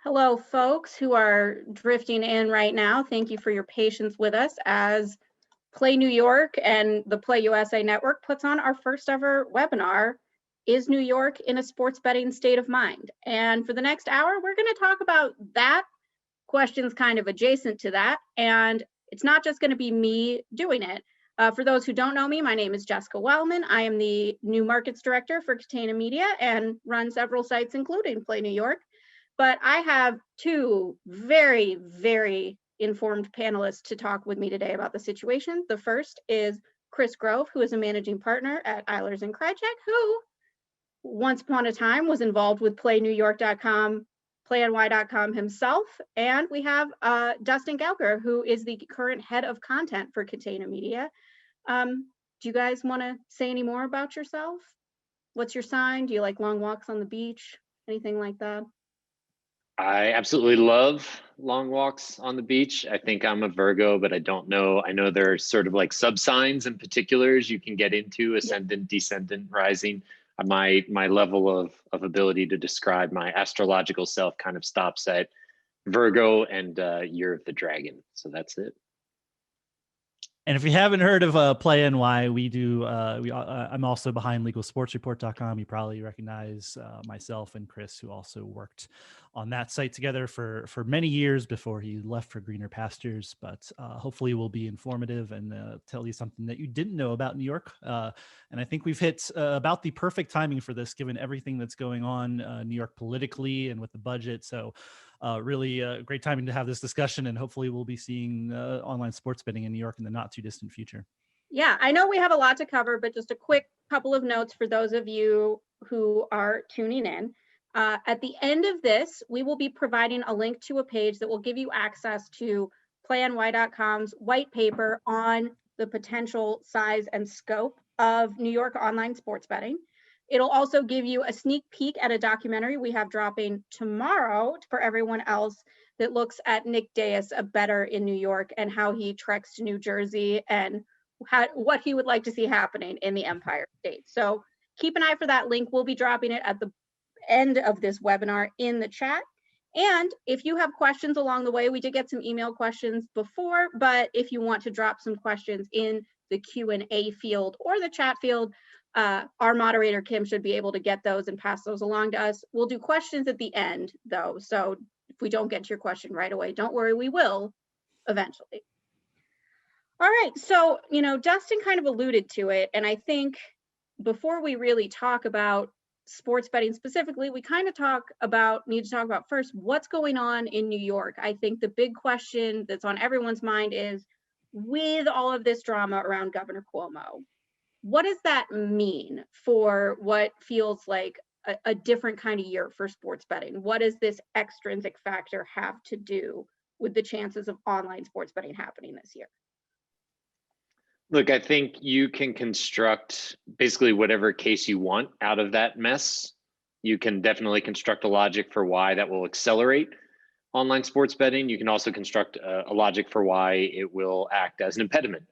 Hello, folks who are drifting in right now. Thank you for your patience with us as Play New York and the Play USA Network puts on our first ever webinar, Is New York in a Sports Betting State of Mind? And for the next hour, we're going to talk about that, questions kind of adjacent to that. And it's not just going to be me doing it. For those who don't know me, my name is Jessica Welman. I am the New Markets Director for Catena Media and run several sites, including Play New York. But I have two very, very informed panelists to talk with me today about the situation. The first is Chris Grove, who is a managing partner at Eilers Krejcik, who once upon a time was involved with PlayNewYork.com, PlayNY.com himself. And we have Dustin Gouker, who is the current head of content for Catena Media. Do you guys want to say any more about yourself? What's your sign? Do you like long walks on the beach? Anything like that? I absolutely love long walks on the beach. I think I'm a Virgo, but I don't know. I know there are sort of like sub-signs and particulars you can get into: ascendant, descendant, rising. My level of ability to describe my astrological self kind of stops at Virgo and Year of the Dragon. So that's it. And if you haven't heard of Play NY, I'm also behind LegalSportsReport.com. You probably recognize myself and Chris, who also worked on that site together for many years before he left for greener pastures. But hopefully we'll be informative and tell you something that you didn't know about New York. And I think we've hit about the perfect timing for this, given everything that's going on New York politically and with the budget. So really great timing to have this discussion, and hopefully we'll be seeing online sports betting in New York in the not too distant future. Yeah, I know we have a lot to cover, but just a quick couple of notes for those of you who are tuning in. At the end of this, we will be providing a link to a page that will give you access to PlayNY.com's white paper on the potential size and scope of New York online sports betting. It'll also give you a sneak peek at a documentary we have dropping tomorrow for everyone else that looks at Nick Deus, a bettor in New York, and how he treks to New Jersey and what he would like to see happening in the Empire State. So keep an eye for that link. We'll be dropping it at the end of this webinar in the chat. And if you have questions along the way, we did get some email questions before, but if you want to drop some questions in the Q&A field or the chat field, our moderator, Kim, should be able to get those and pass those along to us. We'll do questions at the end, though. So if we don't get to your question right away, don't worry, we will eventually. All right, so, Dustin kind of alluded to it. And I think before we really talk about sports betting specifically, we kind of need to talk about first what's going on in New York. I think the big question that's on everyone's mind is, with all of this drama around Governor Cuomo, what does that mean for what feels like a different kind of year for sports betting? What does this extrinsic factor have to do with the chances of online sports betting happening this year? Look, I think you can construct basically whatever case you want out of that mess. You can definitely construct a logic for why that will accelerate online sports betting. You can also construct a logic for why it will act as an impediment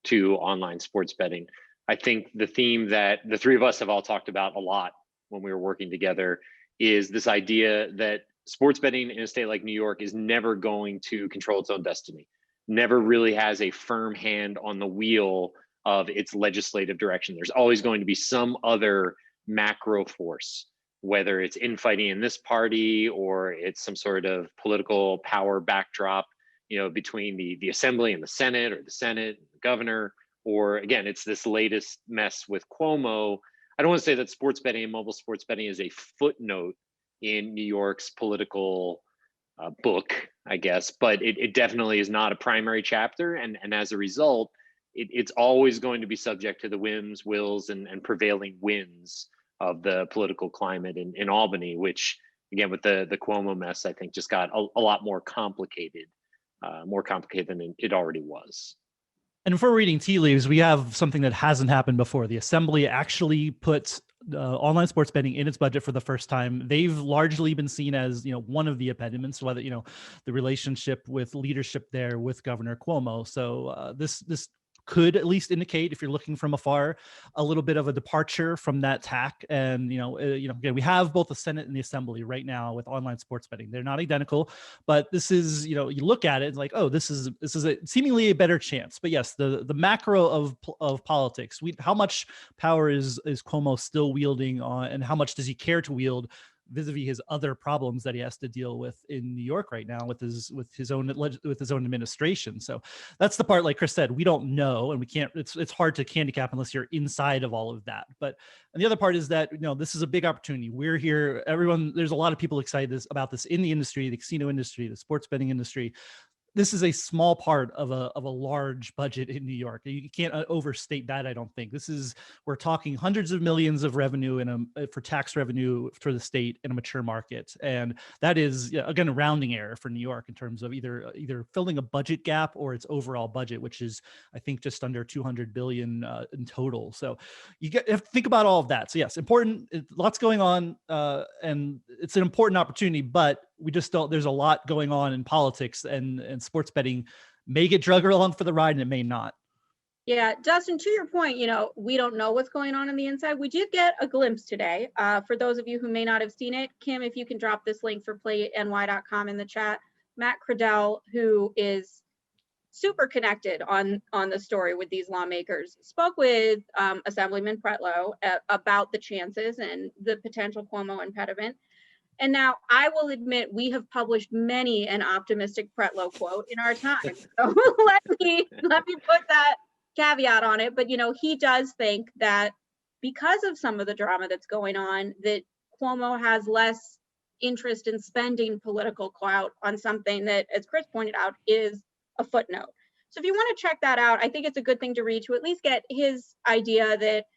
to online sports betting. I think the theme that the three of us have all talked about a lot when we were working together is this idea that sports betting in a state like New York is never going to control its own destiny, never really has a firm hand on the wheel of its legislative direction. There's always going to be some other macro force, whether it's infighting in this party or it's some sort of political power backdrop, between the Assembly and the Senate, or the Senate and the governor. Or again, it's this latest mess with Cuomo. I don't want to say that sports betting and mobile sports betting is a footnote in New York's political book, I guess, but it definitely is not a primary chapter. And as a result, it's always going to be subject to the whims, wills, and prevailing winds of the political climate in Albany, which, again, with the Cuomo mess, I think just got a lot more complicated than it already was. And if we're reading tea leaves, we have something that hasn't happened before. The Assembly actually put online sports betting in its budget for the first time. They've largely been seen as, one of the impediments, whether, the relationship with leadership there with Governor Cuomo. So this could at least indicate, if you're looking from afar, a little bit of a departure from that tack. And again, we have both the Senate and the Assembly right now with online sports betting. They're not identical, but this is, you look at it, it's like, oh, this is a seemingly a better chance. But yes, the macro of politics, how much power is Cuomo still wielding on, and how much does he care to wield vis-a-vis his other problems that he has to deal with in New York right now with his own administration. So that's the part, like Chris said, we don't know, and we can't, it's hard to handicap unless you're inside of all of that. But, and the other part is that, this is a big opportunity. We're here, everyone, there's a lot of people excited about this in the industry, the casino industry, the sports betting industry. This is a small part of a large budget in New York. You can't overstate that, I don't think. We're talking hundreds of millions of revenue for tax revenue for the state in a mature market. And that is, again, a rounding error for New York in terms of either filling a budget gap or its overall budget, which is, I think, just under 200 billion in total. So you have to think about all of that. So yes, important, lots going on, and it's an important opportunity, but we just don't, there's a lot going on in politics, and sports betting may get dragged along for the ride and it may not. Yeah, Dustin, to your point, we don't know what's going on the inside. We did get a glimpse today. For those of you who may not have seen it, Kim, if you can drop this link for playny.com in the chat, Matt Cradell, who is super connected on the story with these lawmakers, spoke with Assemblyman Pretlow about the chances and the potential Cuomo impediment. And now I will admit we have published many an optimistic Pretlow quote in our time. So let me put that caveat on it. But he does think that because of some of the drama that's going on, that Cuomo has less interest in spending political clout on something that, as Chris pointed out, is a footnote. So if you want to check that out, I think it's a good thing to read to at least get his idea that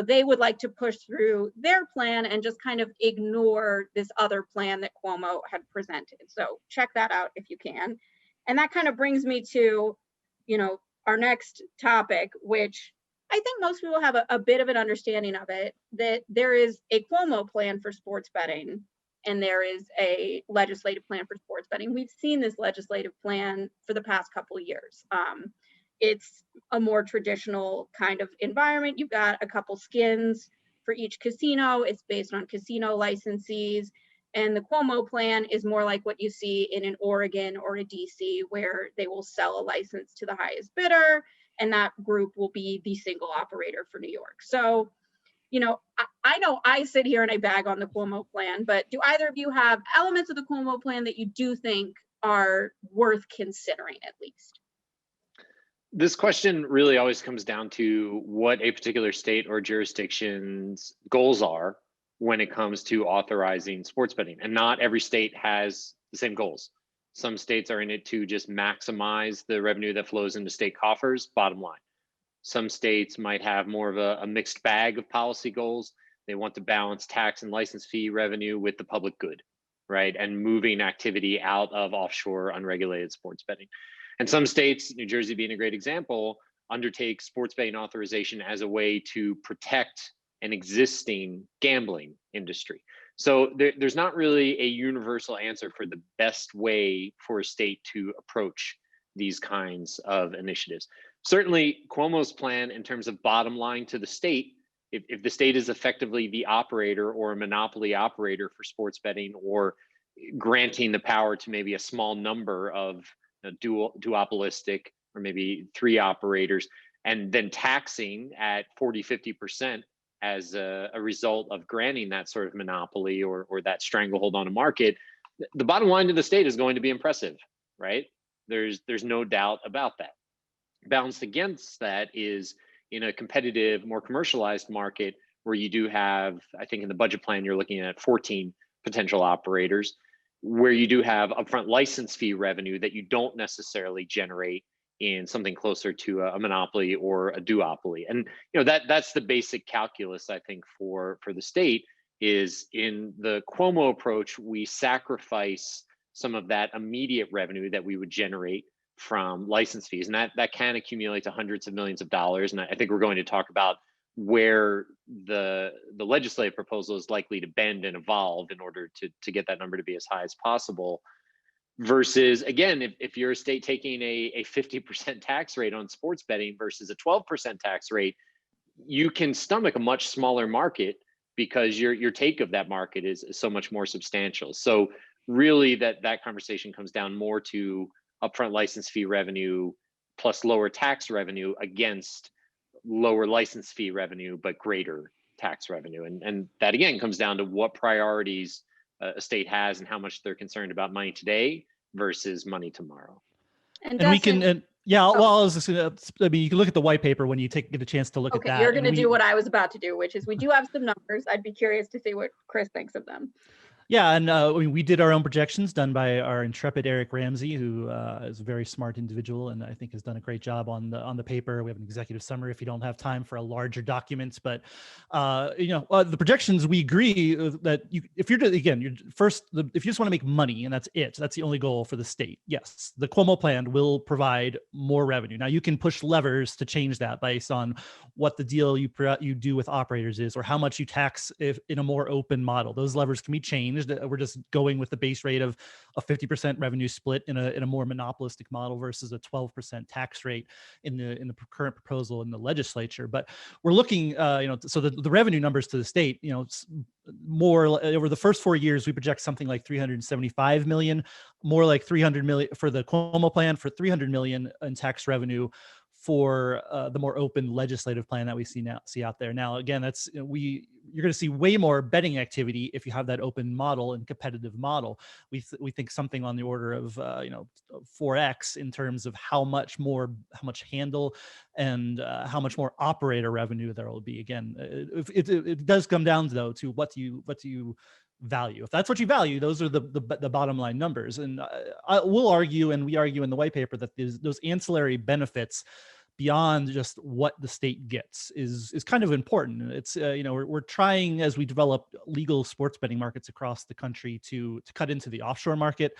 they would like to push through their plan and just kind of ignore this other plan that Cuomo had presented. So check that out if you can. And that kind of brings me to, our next topic, which I think most people have a bit of an understanding of it, that there is a Cuomo plan for sports betting and there is a legislative plan for sports betting. We've seen this legislative plan for the past couple of years. It's a more traditional kind of environment. You've got a couple skins for each casino. It's based on casino licensees. And the Cuomo plan is more like what you see in an Oregon or a DC, where they will sell a license to the highest bidder, and that group will be the single operator for New York. So, I know I sit here and I bag on the Cuomo plan, but do either of you have elements of the Cuomo plan that you do think are worth considering at least? This question really always comes down to what a particular state or jurisdiction's goals are when it comes to authorizing sports betting. And not every state has the same goals. Some states are in it to just maximize the revenue that flows into state coffers, bottom line. Some states might have more of a mixed bag of policy goals. They want to balance tax and license fee revenue with the public good, right? And moving activity out of offshore unregulated sports betting. And some states, New Jersey being a great example, undertake sports betting authorization as a way to protect an existing gambling industry. So there's not really a universal answer for the best way for a state to approach these kinds of initiatives. Certainly, Cuomo's plan in terms of bottom line to the state, if the state is effectively the operator or a monopoly operator for sports betting, or granting the power to maybe a small number of duopolistic or maybe 3 operators, and then taxing at 40-50% as a result of granting that sort of monopoly or that stranglehold on a market, the bottom line to the state is going to be impressive, right? There's no doubt about that. Balanced against that is in a competitive, more commercialized market where you do have, I think in the budget plan, you're looking at 14 potential operators, where you do have upfront license fee revenue that you don't necessarily generate in something closer to a monopoly or a duopoly. And that's the basic calculus, I think, for the state. Is in the Cuomo approach, we sacrifice some of that immediate revenue that we would generate from license fees, and that can accumulate to hundreds of millions of dollars. And I think we're going to talk about where the legislative proposal is likely to bend and evolve in order to get that number to be as high as possible. Versus, again, if you're a state taking a 50% tax rate on sports betting versus a 12% tax rate, you can stomach a much smaller market because your take of that market is so much more substantial. So really that conversation comes down more to upfront license fee revenue plus lower tax revenue against lower license fee revenue, but greater tax revenue. And that again comes down to what priorities a state has and how much they're concerned about money today versus money tomorrow. And And we Dustin, can, yeah, well, I was just gonna, I mean, you can look at the white paper when you get a chance to look at that. you're going to do what I was about to do, which is we do have some numbers. I'd be curious to see what Chris thinks of them. Yeah, and I mean, we did our own projections done by our intrepid Eric Ramsey, who is a very smart individual, and I think has done a great job on the paper. We have an executive summary if you don't have time for a larger document, but the projections, we agree that if you just want to make money and that's the only goal for the state. Yes, the Cuomo plan will provide more revenue. Now you can push levers to change that based on what the deal you do with operators is, or how much you tax if in a more open model. Those levers can be changed. We're just going with the base rate of a 50% revenue split in a more monopolistic model versus a 12% tax rate in the current proposal in the legislature. But we're looking, so the revenue numbers to the state, more over the first 4 years, we project something like 375 million, more like 300 million for the Cuomo plan, for 300 million in tax revenue for the more open legislative plan that we see out there. Now, again, that's you're going to see way more betting activity if you have that open model and competitive model. We think something on the order of 4x in terms of how much handle and how much more operator revenue there will be. Again, it does come down though to what do you value. If that's what you value, those are the bottom line numbers. And we'll argue, and we argue in the white paper, that those ancillary benefits beyond just what the state gets is kind of important. It's we're trying, as we develop legal sports betting markets across the country, to cut into the offshore market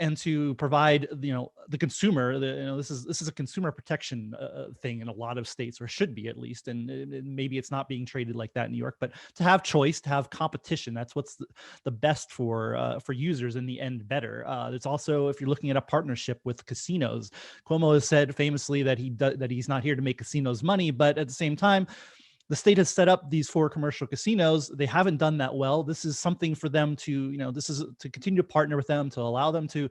and to provide the consumer. This is a consumer protection thing in a lot of states, or should be at least, and maybe it's not being traded like that in New York. But to have choice, to have competition, that's what's the best for users in the end. Better. It's also, if you're looking at a partnership with casinos, Cuomo has said famously that he's not here to make casinos money, but at the same time, the state has set up these 4 commercial casinos. They haven't done that well. This is something for them to, this is to continue to partner with them, to allow them to,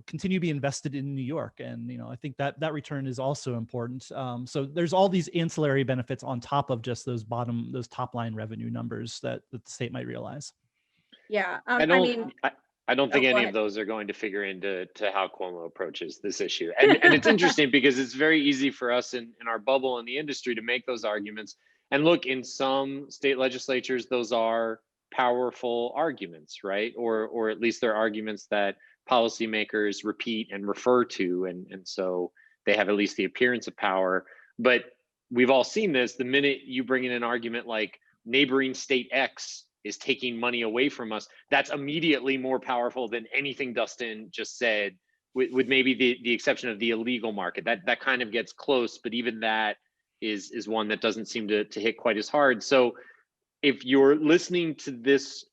continue to be invested in New York. And, I think that return is also important. So there's all these ancillary benefits on top of just those top line revenue numbers that the state might realize. Yeah. I don't think any of those are going to figure into how Cuomo approaches this issue. And it's interesting because it's very easy for us in our bubble in the industry to make those arguments. And look, in some state legislatures, those are powerful arguments, right? Or at least they're arguments that policymakers repeat and refer to. And so they have at least the appearance of power. But we've all seen this. The minute you bring in an argument like neighboring state X is taking money away from us, that's immediately more powerful than anything Dustin just said, with maybe the exception of the illegal market. That kind of gets close, but even that is one that doesn't seem to hit quite as hard. So if you're listening to this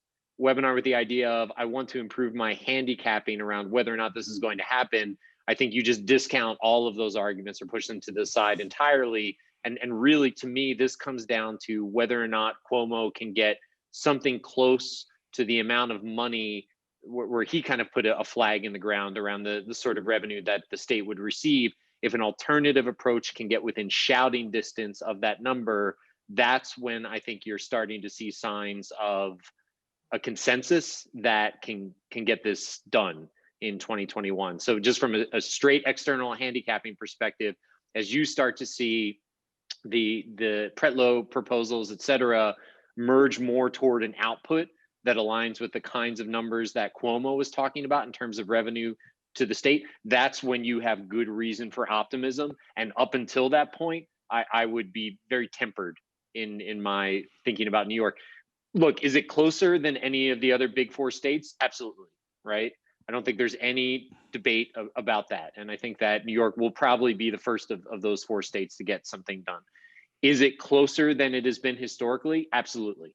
webinar with the idea of, I want to improve my handicapping around whether or not this is going to happen, I think you just discount all of those arguments or push them to the side entirely. And really, to me, this comes down to whether or not Cuomo can get something close to the amount of money where he kind of put a flag in the ground around the sort of revenue that the state would receive. If an alternative approach can get within shouting distance of that number, that's when I think you're starting to see signs of a consensus that can get this done in 2021. So just from a straight external handicapping perspective, as you start to see the Pretlow proposals, et cetera, merge more toward an output that aligns with the kinds of numbers that Cuomo was talking about in terms of revenue to the state, that's when you have good reason for optimism. And up until that point, I would be very tempered in my thinking about New York. Look, is it closer than any of the other big 4 states? Absolutely, right? I don't think there's any debate about that. And I think that New York will probably be the first of those 4 states to get something done. Is it closer than it has been historically? Absolutely,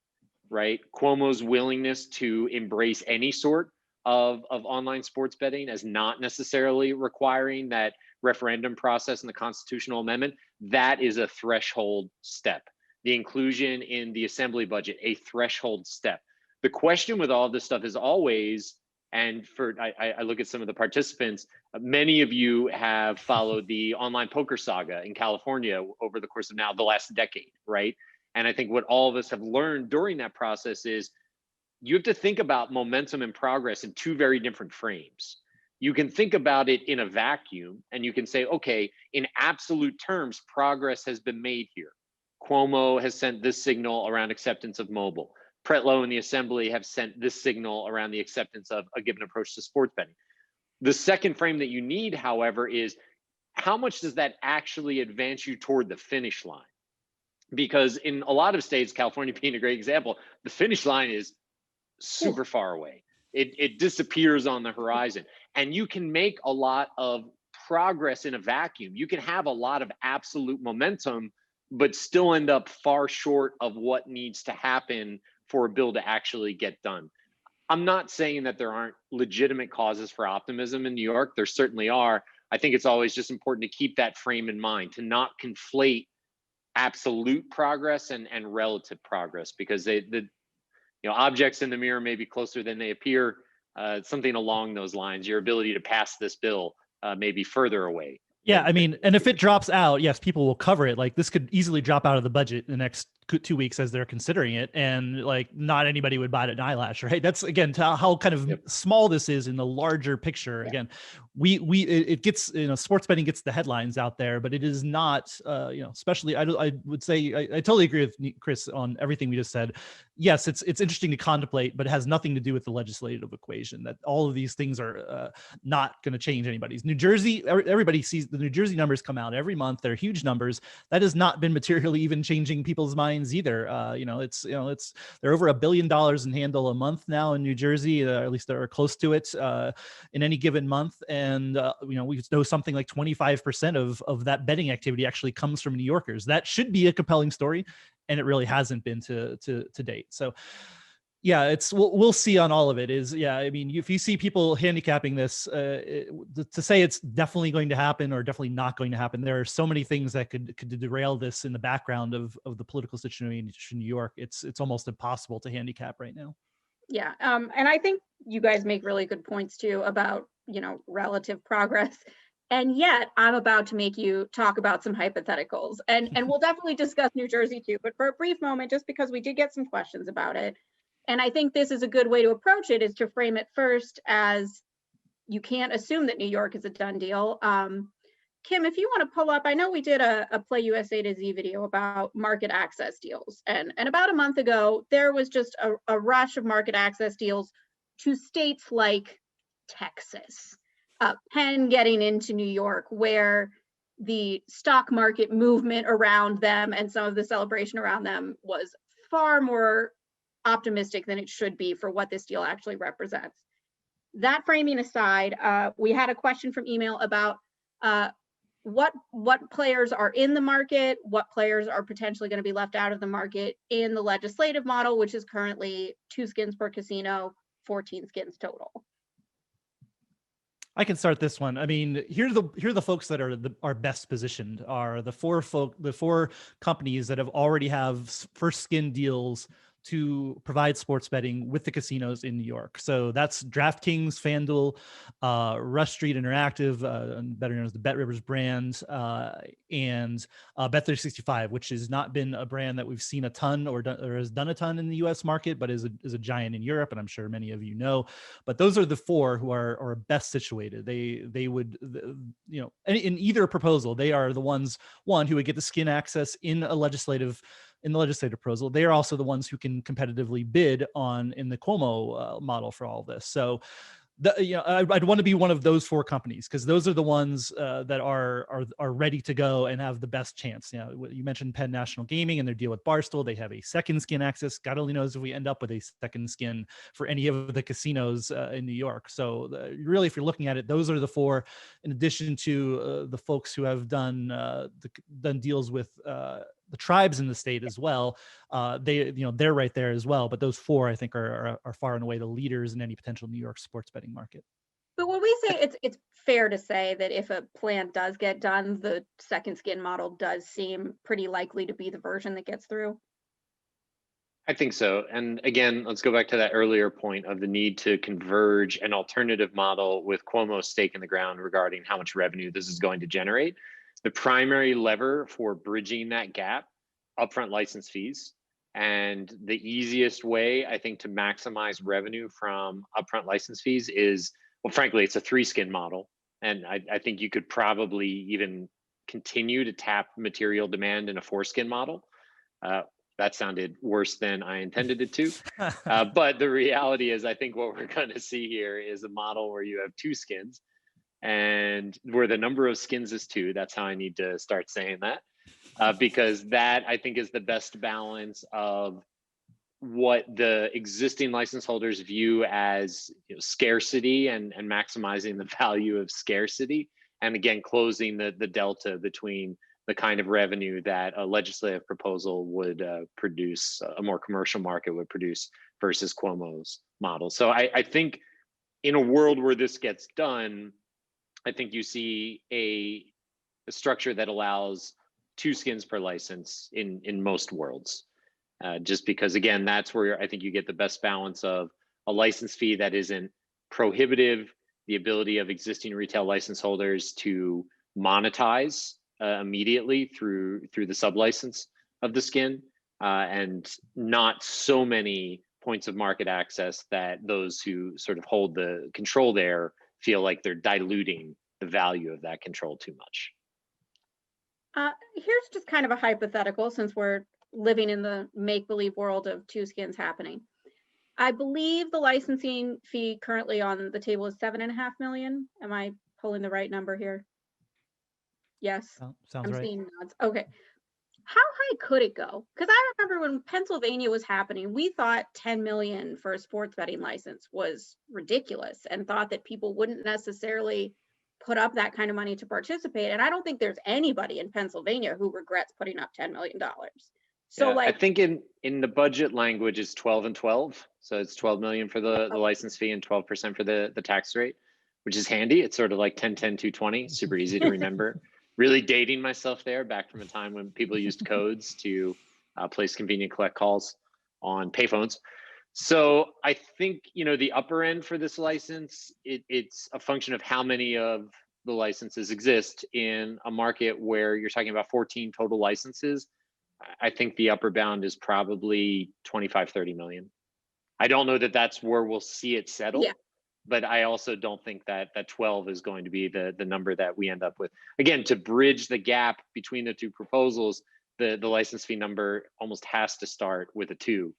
right? Cuomo's willingness to embrace any sort of online sports betting as not necessarily requiring that referendum process and the constitutional amendment, that is a threshold step. The inclusion in the assembly budget, a threshold step. The question with all this stuff is always, and I look at some of the participants, many of you have followed the online poker saga in California over the course of now the last decade, right? And I think what all of us have learned during that process is you have to think about momentum and progress in two very different frames. You can think about it in a vacuum and you can say, okay, in absolute terms, progress has been made here. Cuomo has sent this signal around acceptance of mobile. Pretlow and the assembly have sent this signal around the acceptance of a given approach to sports betting. The second frame that you need, however, is how much does that actually advance you toward the finish line? Because in a lot of states, California being a great example, the finish line is super far away. It disappears on the horizon. And you can make a lot of progress in a vacuum. You can have a lot of absolute momentum, but still end up far short of what needs to happen for a bill to actually get done. I'm not saying that there aren't legitimate causes for optimism in New York. There certainly are. I think it's always just important to keep that frame in mind, to not conflate absolute progress and relative progress, because objects in the mirror may be closer than they appear. Something along those lines. Your ability to pass this bill may be further away. Yeah, I mean, and if it drops out, yes, people will cover it. Like this could easily drop out of the budget in the next 2 weeks as they're considering it, and like not anybody would buy it at an eyelash, right? That's again how kind of small this is in the larger picture. Yeah. Again, it gets, sports betting gets the headlines out there, but it is not, especially I would say I totally agree with Chris on everything we just said. Yes, it's interesting to contemplate, but it has nothing to do with the legislative equation. That all of these things are not going to change anybody's. New Jersey, everybody sees the New Jersey numbers come out every month. They're huge numbers. That has not been materially even changing people's minds either. They're over $1 billion in handle a month now in New Jersey, or at least they're close to it in any given month. And we know something like 25% of that betting activity actually comes from New Yorkers. That should be a compelling story, and it really hasn't been to date. So yeah, we'll see on all of it. I mean, if you see people handicapping this, to say it's definitely going to happen or definitely not going to happen, there are so many things that could derail this in the background of the political situation in New York. It's almost impossible to handicap right now. Yeah, and I think you guys make really good points too about relative progress. And yet I'm about to make you talk about some hypotheticals, and we'll definitely discuss New Jersey too. But for a brief moment, just because we did get some questions about it. And I think this is a good way to approach it, is to frame it first as you can't assume that New York is a done deal. Kim, if you want to pull up, I know we did a Play USA to Z video about market access deals. And about a month ago, there was just a rush of market access deals to states like Texas, Penn getting into New York, where the stock market movement around them and some of the celebration around them was far more optimistic than it should be for what this deal actually represents. That framing aside, we had a question from email about what players are in the market, what players are potentially going to be left out of the market in the legislative model, which is currently 2 skins per casino, 14 skins total. I can start this one. I mean, here are the folks that are best positioned. Are the four companies that already have first skin deals to provide sports betting with the casinos in New York. So that's DraftKings, FanDuel, Rush Street Interactive, better known as the BetRivers brand, and Bet365, which has not been a brand that we've seen a ton or has done a ton in the U.S. market, but is a giant in Europe, and I'm sure many of you know. But those are the four who are best situated. They would, in either proposal, they are the ones who would get the skin access in the legislative proposal. They are also the ones who can competitively bid in the Cuomo model for all this. So, I'd want to be one of those four companies, because those are the ones that are ready to go and have the best chance. You mentioned Penn National Gaming and their deal with Barstool. They have a second skin access. God only knows if we end up with a second skin for any of the casinos in New York. So really, if you're looking at it, those are the four, in addition to the folks who have done deals with the tribes in the state as well. They're right there as well. But those four, I think, are far and away the leaders in any potential New York sports betting market. But when we say it's fair to say that if a plan does get done, the second skin model does seem pretty likely to be the version that gets through. I think so. And again, let's go back to that earlier point of the need to converge an alternative model with Cuomo's stake in the ground regarding how much revenue this is going to generate. The primary lever for bridging that gap, upfront license fees. And the easiest way, I think, to maximize revenue from upfront license fees is, well, frankly, it's a 3-skin model. And I think you could probably even continue to tap material demand in a 4-skin model. That sounded worse than I intended it to. But the reality is, I think what we're going to see here is a model where you have 2 skins and where the number of skins is 2. That's how I need to start saying that. Because that, I think, is the best balance of what the existing license holders view as scarcity and maximizing the value of scarcity. And again, closing the delta between the kind of revenue that a legislative proposal would produce, a more commercial market would produce versus Cuomo's model. So I think in a world where this gets done, I think you see a structure that allows 2 skins per license in most worlds. Just because, again, that's where I think you get the best balance of a license fee that isn't prohibitive, the ability of existing retail license holders to monetize immediately through the sublicense of the skin, and not so many points of market access that those who sort of hold the control there feel like they're diluting the value of that control too much. Here's just kind of a hypothetical, since we're living in the make-believe world of 2 skins happening. I believe the licensing fee currently on the table is $7.5 million. Am I pulling the right number here? Yes. Sounds I'm right. seeing nods. Okay. How high could it go? Because I remember when Pennsylvania was happening, we thought 10 million for a sports betting license was ridiculous and thought that people wouldn't necessarily put up that kind of money to participate. And I don't think there's anybody in Pennsylvania who regrets putting up $10 million. So yeah, I think in the budget language it's 12 and 12. So it's 12 million for the license fee and 12% for the tax rate, which is handy. It's sort of like 10, 10, 220, super easy to remember. Really dating myself there, back from a time when people used codes to place convenient collect calls on payphones. So I think, the upper end for this license, it's a function of how many of the licenses exist in a market where you're talking about 14 total licenses. I think the upper bound is probably 25, 30 million. I don't know that that's where we'll see it settle. Yeah. But I also don't think that 12 is going to be the number that we end up with. Again, to bridge the gap between the 2 proposals, the license fee number almost has to start with a 2,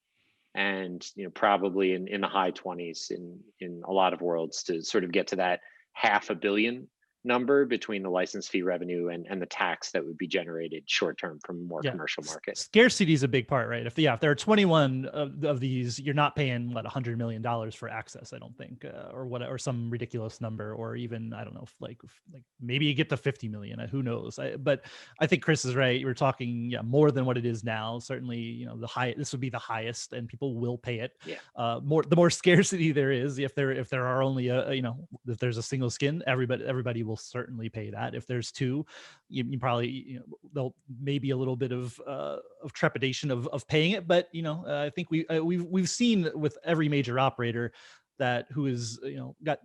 and probably in the high 20s in a lot of worlds to sort of get to that $500 million number between the license fee revenue and the tax that would be generated short term from a more commercial market. Scarcity is a big part, right? If there are 21 of these, you're not paying $100 million for access, I don't think, or some ridiculous number, or even, I don't know, like maybe you get to 50 million, who knows? But I think Chris is right. We're talking more than what it is now. Certainly, this would be the highest, and people will pay it. Yeah. The more scarcity there is, if there are only if there's a single skin, everybody will certainly pay that. If there's 2, you probably there'll maybe a little bit of trepidation of paying it, but I think we've seen with every major operator that who is got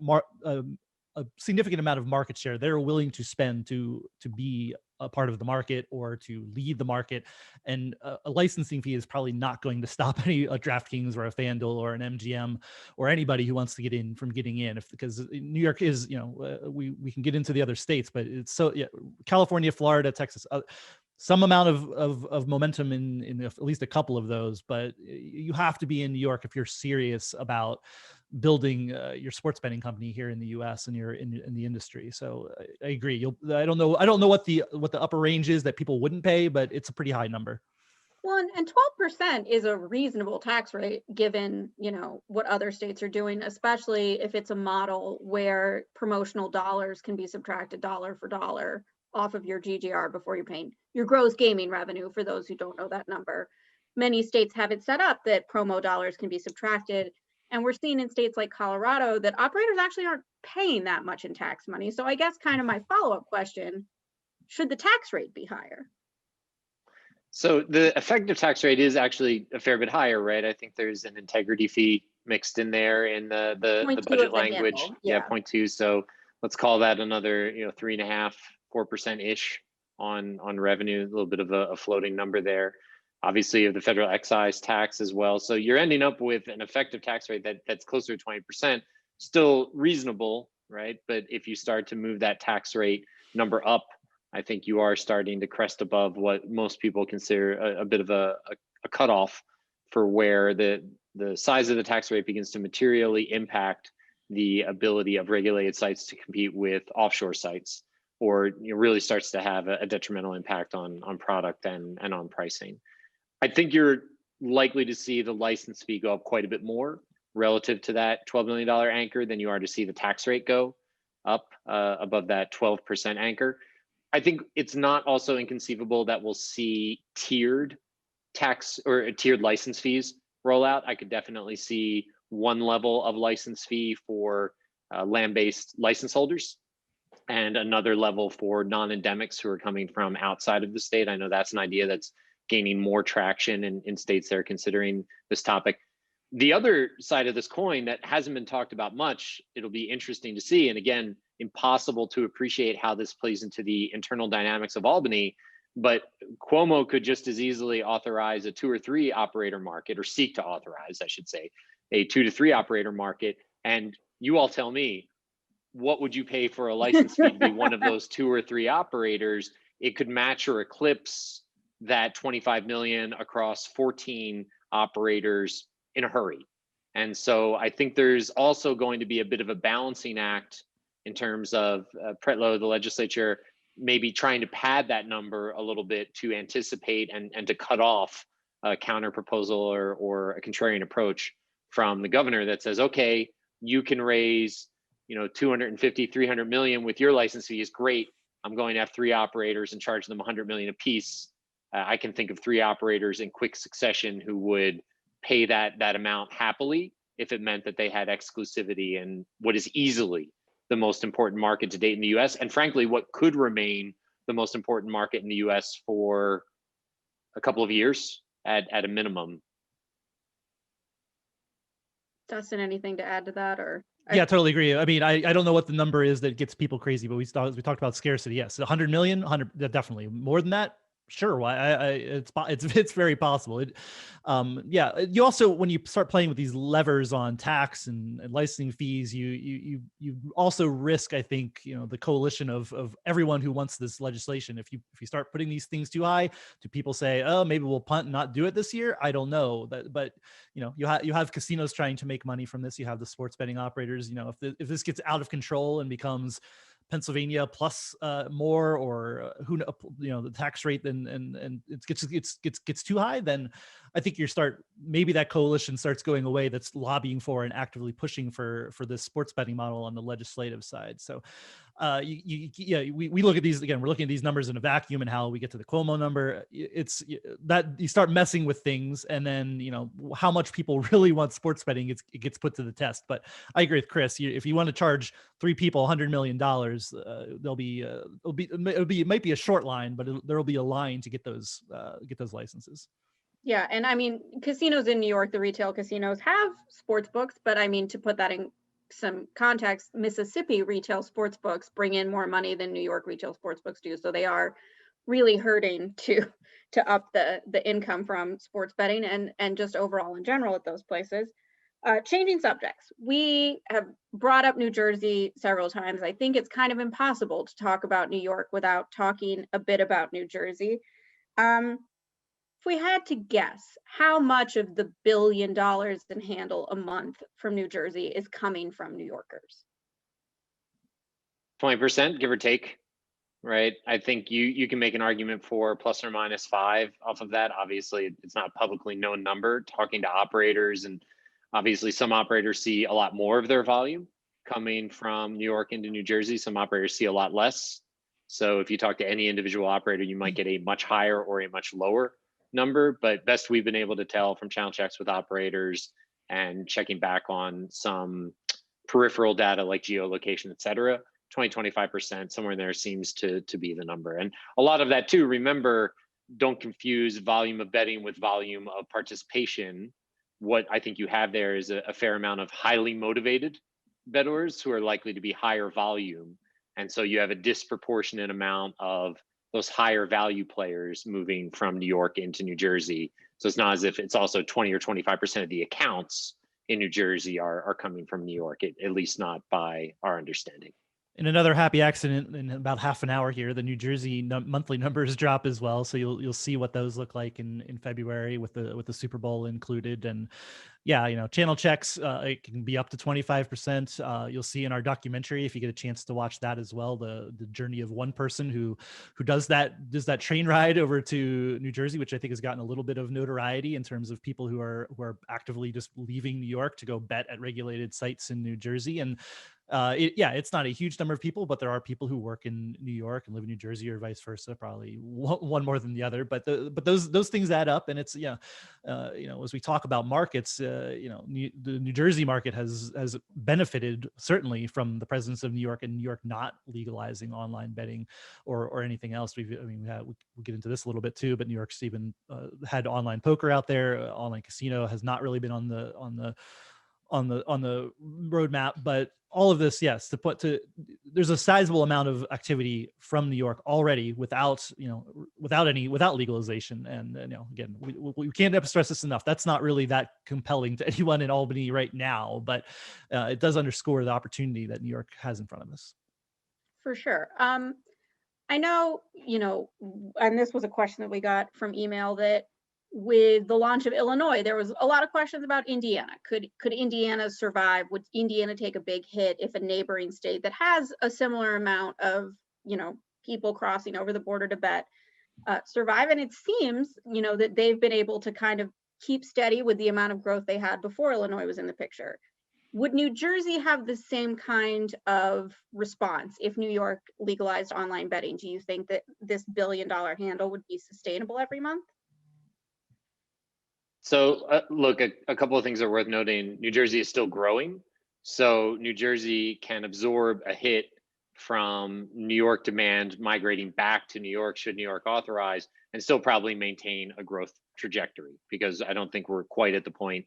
a significant amount of market share, they're willing to spend to be a part of the market or to lead the market. And a licensing fee is probably not going to stop any DraftKings or a FanDuel or an MGM or anybody who wants to get in from getting in, because New York is, we can get into the other states, but it's California, Florida, Texas, some amount of momentum in at least a couple of those, but you have to be in New York if you're serious about building your sports betting company here in the U.S. and you're in the industry. So I agree. I don't know what the upper range is that people wouldn't pay, but it's a pretty high number. Well, and 12% is a reasonable tax rate given, what other states are doing, especially if it's a model where promotional dollars can be subtracted dollar for dollar off of your GGR before you're paying your gross gaming revenue, for those who don't know that number. Many states have it set up that promo dollars can be subtracted. And we're seeing in states like Colorado that operators actually aren't paying that much in tax money. So I guess kind of my follow-up question, should the tax rate be higher? So the effective tax rate is actually a fair bit higher, right? I think there's an integrity fee mixed in there in the budget language. Yeah, 0.2. So let's call that another, 3.5%, 4%-ish on revenue, a little bit of a floating number there. Obviously, you have the federal excise tax as well. So you're ending up with an effective tax rate that's closer to 20%, still reasonable, right? But if you start to move that tax rate number up, I think you are starting to crest above what most people consider a bit of a cutoff for where the size of the tax rate begins to materially impact the ability of regulated sites to compete with offshore sites, or really starts to have a detrimental impact on product and on pricing. I think you're likely to see the license fee go up quite a bit more relative to that $12 million anchor than you are to see the tax rate go up above that 12% anchor. I think it's not also inconceivable that we'll see tiered tax or tiered license fees roll out. I could definitely see one level of license fee for land-based license holders and another level for non-endemics who are coming from outside of the state. I know that's an idea that's gaining more traction in states that are considering this topic. The other side of this coin that hasn't been talked about much, it'll be interesting to see, and again, impossible to appreciate how this plays into the internal dynamics of Albany, but Cuomo could just as easily authorize a 2 or 3 operator market, or seek to authorize, I should say, a 2 to 3 operator market. And you all tell me, what would you pay for a license fee to be one of those 2 or 3 operators? It could match or eclipse that 25 million across 14 operators in a hurry. And so I think there's also going to be a bit of a balancing act in terms of Pretlow, the legislature, maybe trying to pad that number a little bit to anticipate and to cut off a counter proposal or a contrarian approach from the governor that says, okay, you can raise 250, 300 million with your license fees. Great. I'm going to have 3 operators and charge them 100 million apiece. I can think of 3 operators in quick succession who would pay that amount happily if it meant that they had exclusivity in what is easily the most important market to date in the US, and frankly, what could remain the most important market in the US for a couple of years at a minimum. Dustin, anything to add to that? Or yeah, totally agree. I mean, I don't know what the number is that gets people crazy, but we talked about scarcity. Yes, 100 million, 100, definitely. More than that, sure. Why? It's very possible. Yeah. You also, when you start playing with these levers on tax and licensing fees, you also risk, I think, the coalition of everyone who wants this legislation. If you start putting these things too high, do people say, oh, maybe we'll punt and not do it this year? I don't know. But you have casinos trying to make money from this. You have the sports betting operators. If this gets out of control and becomes Pennsylvania plus more, or the tax rate and it gets too high, then I think maybe that coalition starts going away that's lobbying for and actively pushing for this sports betting model on the legislative side. So we look at these again. We're looking at these numbers in a vacuum and how we get to the Cuomo number. It's that you start messing with things, and then how much people really want sports betting. It gets put to the test. But I agree with Chris. If you want to charge 3 people $100 million, it might be a short line, but there'll be a line to get those licenses. Yeah, and I mean, casinos in New York, the retail casinos have sports books, but I mean, to put that in some context, Mississippi retail sports books bring in more money than New York retail sports books do. So they are really hurting to up the income from sports betting and just overall in general at those places. Changing subjects. We have brought up New Jersey several times. I think it's kind of impossible to talk about New York without talking a bit about New Jersey. If we had to guess, how much of the $1 billion in handle a month from New Jersey is coming from New Yorkers? 20%, give or take, right? I think you can make an argument for plus or minus 5 off of that. Obviously, it's not a publicly known number. Talking to operators, and obviously some operators see a lot more of their volume coming from New York into New Jersey. Some operators see a lot less. So if you talk to any individual operator, you might get a much higher or a much lower number, but best we've been able to tell from channel checks with operators and checking back on some peripheral data like geolocation, et cetera, 20-25%, somewhere in there seems to be the number. And a lot of that too, remember, don't confuse volume of betting with volume of participation. What I think you have there is a fair amount of highly motivated bettors who are likely to be higher volume. And so you have a disproportionate amount of those higher value players moving from New York into New Jersey. So it's not as if it's also 20 or 25% of the accounts in New Jersey are coming from New York, at least not by our understanding. In another happy accident, in about half an hour here, the New Jersey monthly numbers drop as well. So you'll see what those look like in February with the Super Bowl included. And yeah, you know, channel checks, it can be up to 25%. You'll see in our documentary, if you get a chance to watch that as well, the journey of one person who does that train ride over to New Jersey, which I think has gotten a little bit of notoriety in terms of people who are actively just leaving New York to go bet at regulated sites in New Jersey. And it's not a huge number of people, but there are people who work in New York and live in New Jersey, or vice versa, probably one more than the other. But those things add up, and it's as we talk about markets, the New Jersey market has benefited certainly from the presence of New York, and New York not legalizing online betting or anything else. We'll get into this a little bit too, but New York's even had online poker out there. Online casino has not really been on the roadmap, but all of this, yes, there's a sizable amount of activity from New York already without legalization. And again, we can't stress this enough. That's not really that compelling to anyone in Albany right now, but it does underscore the opportunity that New York has in front of us. For sure. I know, and this was a question that we got from email, that with the launch of Illinois, there was a lot of questions about Indiana. Could Indiana survive? Would Indiana take a big hit if a neighboring state that has a similar amount of, people crossing over the border to bet survive? And it seems, that they've been able to kind of keep steady with the amount of growth they had before Illinois was in the picture. Would New Jersey have the same kind of response if New York legalized online betting? Do you think that this billion-dollar handle would be sustainable every month? So look, a couple of things are worth noting. New Jersey is still growing. So New Jersey can absorb a hit from New York demand migrating back to New York, should New York authorize, and still probably maintain a growth trajectory, because I don't think we're quite at the point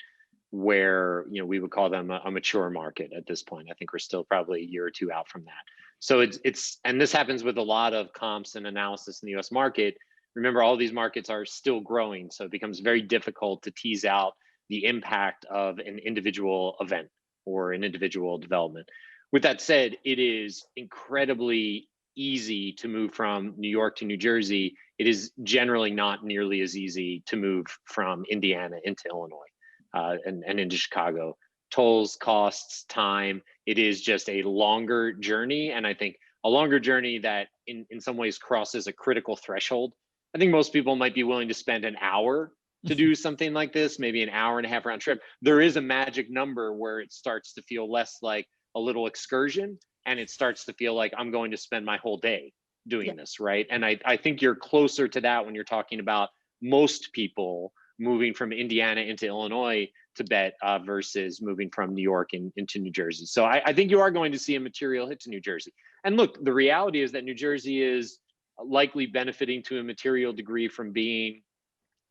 where we would call them a mature market at this point. I think we're still probably a year or two out from that. So it's and this happens with a lot of comps and analysis in the US market. Remember, all of these markets are still growing, so it becomes very difficult to tease out the impact of an individual event or an individual development. With that said, it is incredibly easy to move from New York to New Jersey. It is generally not nearly as easy to move from Indiana into Illinois and into Chicago. Tolls, costs, time, it is just a longer journey, and I think a longer journey that in some ways crosses a critical threshold. I think most people might be willing to spend an hour to do something like this, maybe an hour and a half round trip. There is a magic number where it starts to feel less like a little excursion, and it starts to feel like I'm going to spend my whole day doing this, right? And I think you're closer to that when you're talking about most people moving from Indiana into Illinois to bet versus moving from New York into New Jersey. So I think you are going to see a material hit to New Jersey. And look, the reality is that New Jersey is likely benefiting to a material degree from being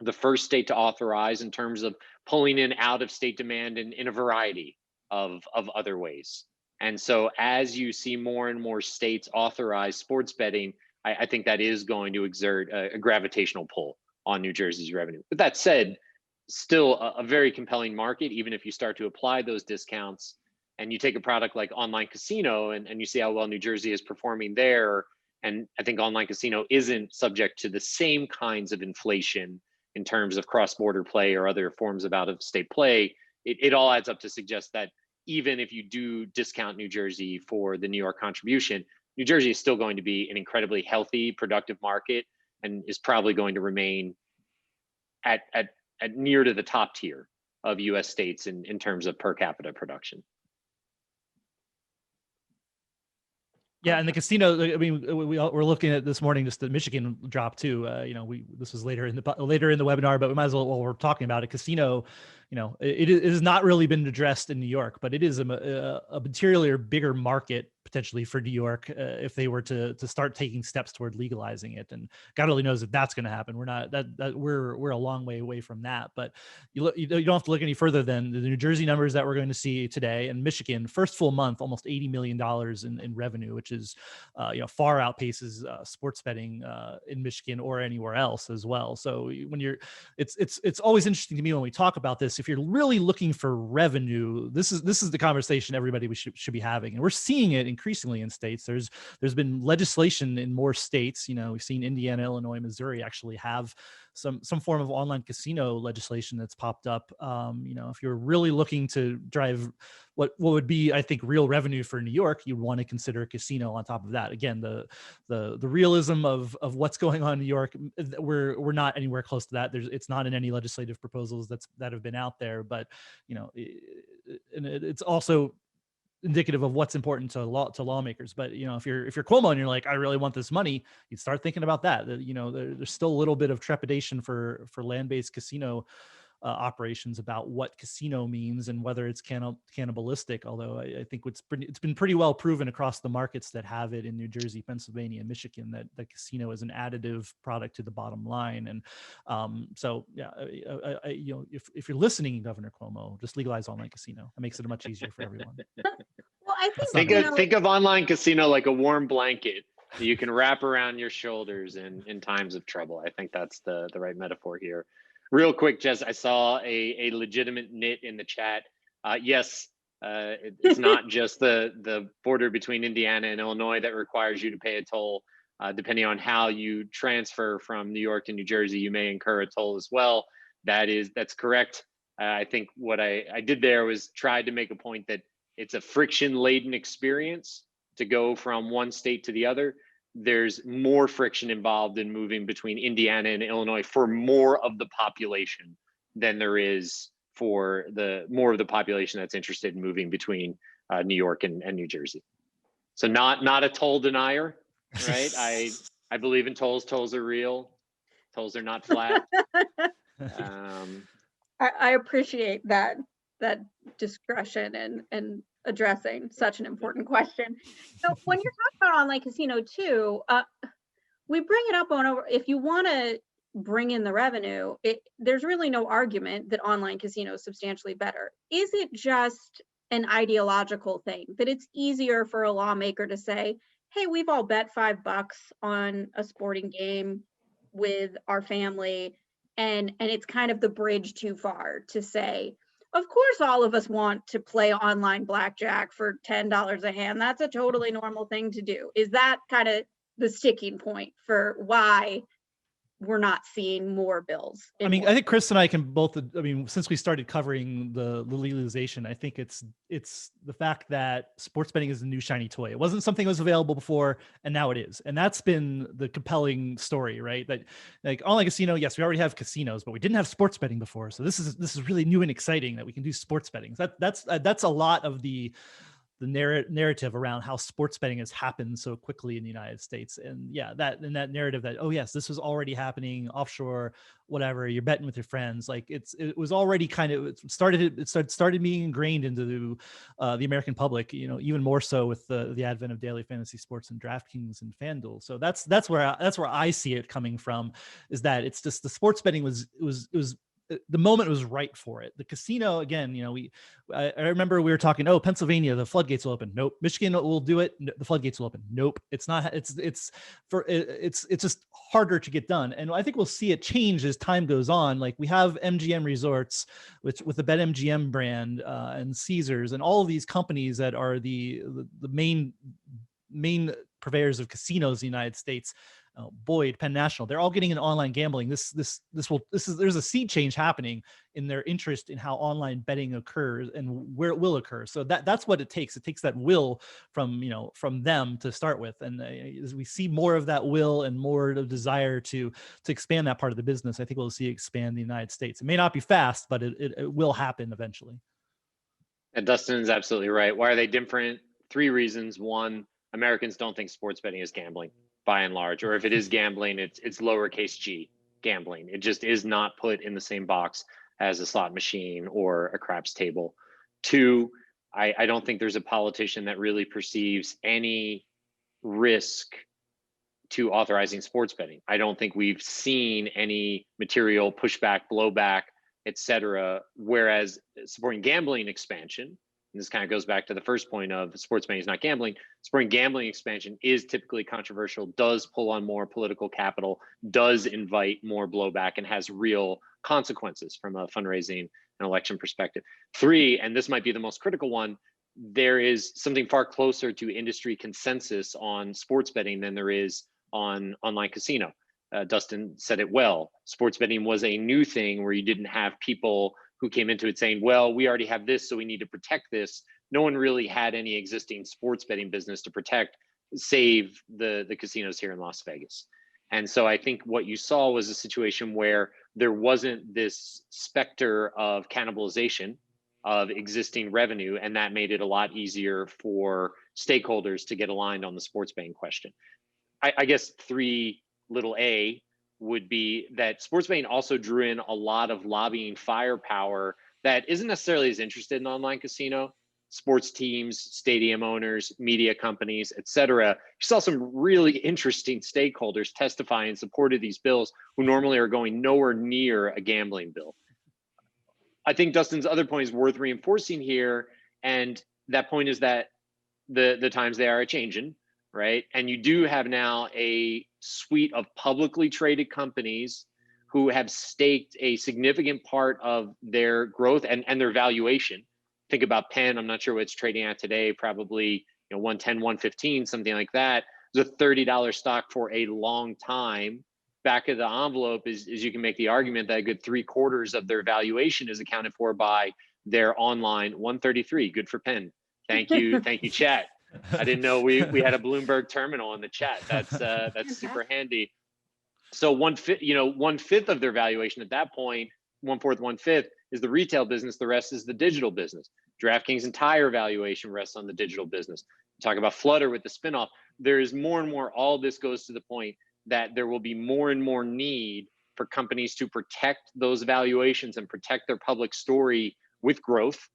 the first state to authorize in terms of pulling in out of state demand in a variety of other ways. And so as you see more and more states authorize sports betting, I think that is going to exert a gravitational pull on New Jersey's revenue. But that said, still a very compelling market, even if you start to apply those discounts and you take a product like online casino and you see how well New Jersey is performing there. And I think online casino isn't subject to the same kinds of inflation in terms of cross-border play or other forms of out-of-state play. It all adds up to suggest that even if you do discount New Jersey for the New York contribution, New Jersey is still going to be an incredibly healthy, productive market and is probably going to remain at near to the top tier of US states in terms of per capita production. Yeah, and the casino. I mean, we're looking at this morning just the Michigan drop too. This was later in the webinar, but we might as well, while we're talking about it, casino. It has not really been addressed in New York, but it is a materially or bigger market potentially for New York if they were to start taking steps toward legalizing it. And God only knows if that's going to happen. We're not we're a long way away from that. But you don't have to look any further than the New Jersey numbers that we're going to see today, and Michigan first full month, almost $80 million in revenue, which is far outpaces sports betting in Michigan or anywhere else as well. So when it's always interesting to me when we talk about this. If you're really looking for revenue, this is the conversation everybody should be having, and we're seeing it increasingly in states. There's been legislation in more states. We've seen Indiana, Illinois, Missouri actually have some form of online casino legislation that's popped up. If you're really looking to drive what would be, I think, real revenue for New York, you'd want to consider a casino on top of that. Again, the realism of what's going on in New York, we're not anywhere close to that. It's not in any legislative proposals that have been out there, but and it's also indicative of what's important to lawmakers. But if you're Cuomo and you're like, I really want this money, you'd start thinking about that. There's still a little bit of trepidation for land-based casino operations about what casino means and whether it's cannibalistic. Although I think it's been pretty well proven across the markets that have it in New Jersey, Pennsylvania, and Michigan that the casino is an additive product to the bottom line. And so yeah, if you're listening, Governor Cuomo, just legalize online casino. It makes it much easier for everyone. Well, I think think of online casino like a warm blanket that you can wrap around your shoulders in times of trouble. I think that's the right metaphor here. Real quick, Jess, I saw a legitimate nit in the chat. Yes, it's not just the border between Indiana and Illinois that requires you to pay a toll. Depending on how you transfer from New York to New Jersey, you may incur a toll as well. That's correct. I think what I did there was tried to make a point that it's a friction-laden experience to go from one state to the other. There's more friction involved in moving between Indiana and Illinois for more of the population than there is for more of the population that's interested in moving between New York and New Jersey. So not a toll denier, right? I believe in tolls. Tolls are real. Tolls are not flat. I appreciate that discretion and addressing such an important question. So when you're talking about online casino too, we bring it up if you want to bring in the revenue, there's really no argument that online casino is substantially better. Is it just an ideological thing that it's easier for a lawmaker to say, hey, we've all bet $5 on a sporting game with our family, and it's kind of the bridge too far to say, of course, all of us want to play online blackjack for $10 a hand. That's a totally normal thing to do. Is that kind of the sticking point for why we're not seeing more bills? I mean, I think Chris and I can both, since we started covering the legalization, I think it's the fact that sports betting is a new shiny toy. It wasn't something that was available before, and now it is. And that's been the compelling story, right? That like online casino, yes, we already have casinos, but we didn't have sports betting before. So this is really new and exciting that we can do sports betting. That's a lot of the narrative around how sports betting has happened so quickly in the United States. And yeah, that narrative that, oh yes, this was already happening offshore, whatever, you're betting with your friends. Like it was already it started being ingrained into the American public, even more so with the advent of daily fantasy sports and DraftKings and FanDuel. So that's where I see it coming from, is that it's just the sports betting was the moment was right for it. The casino, again, I remember we were talking, Pennsylvania, the floodgates will open. Nope. Michigan will do it. The floodgates will open. Nope. It's not, it's just harder to get done. And I think we'll see it change as time goes on. Like we have MGM Resorts with the BetMGM brand and Caesars and all of these companies that are the main purveyors of casinos in the United States. Boyd, Penn National, they're all getting into online gambling. There's a sea change happening in their interest in how online betting occurs and where it will occur. So that's what it takes. It takes that will from them to start with. And as we see more of that will and more of desire to expand that part of the business, I think we'll see it expand in the United States. It may not be fast, but it will happen eventually. And Dustin is absolutely right. Why are they different? 3 reasons. 1, Americans don't think sports betting is gambling by and large, or if it is gambling, it's lowercase g gambling. It just is not put in the same box as a slot machine or a craps table. Two, I don't think there's a politician that really perceives any risk to authorizing sports betting. I don't think we've seen any material pushback, blowback, et cetera. Whereas supporting gambling expansion, and this kind of goes back to the first point of sports betting is not gambling, supporting gambling expansion is typically controversial, does pull on more political capital, does invite more blowback, and has real consequences from a fundraising and election perspective. Three, and this might be the most critical one, there is something far closer to industry consensus on sports betting than there is on online casino. Dustin said it well. Sports betting was a new thing where you didn't have people who came into it saying, well, we already have this, so we need to protect this. No one really had any existing sports betting business to protect, save the casinos here in Las Vegas. And so I think what you saw was a situation where there wasn't this specter of cannibalization of existing revenue, and that made it a lot easier for stakeholders to get aligned on the sports betting question. I guess 3a would be that sports betting also drew in a lot of lobbying firepower that isn't necessarily as interested in online casino. Sports teams, stadium owners, media companies, et cetera. You saw some really interesting stakeholders testify in support of these bills who normally are going nowhere near a gambling bill. I think Dustin's other point is worth reinforcing here, and that point is that the times they are a-changing, right? And you do have now a suite of publicly traded companies who have staked a significant part of their growth and their valuation. Think about Penn, I'm not sure what it's trading at today, probably 110, 115, something like that. It's a $30 stock for a long time. Back of the envelope is you can make the argument that a good 3/4 of their valuation is accounted for by their online 133. Good for Penn. Thank you, chat. I didn't know we had a Bloomberg terminal in the chat. That's super handy. So 1/5 of their valuation at that point, 1/4, 1/5 is the retail business. The rest is the digital business. DraftKings' entire valuation rests on the digital business. Talk about Flutter with the spinoff. There is more and more. All this goes to the point that there will be more and more need for companies to protect those valuations and protect their public story with growth.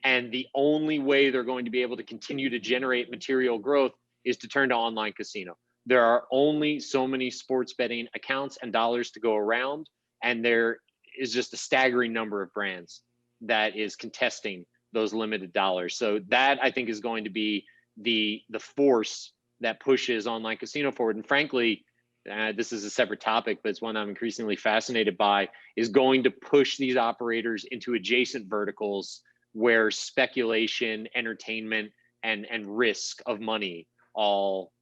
And the only way they're going to be able to continue to generate material growth is to turn to online casino. There are only so many sports betting accounts and dollars to go around, and there is just a staggering number of brands that is contesting those limited dollars. So that, I think, is going to be the force that pushes online casino forward. And frankly, this is a separate topic, but it's one I'm increasingly fascinated by, is going to push these operators into adjacent verticals where speculation, entertainment, and risk of money all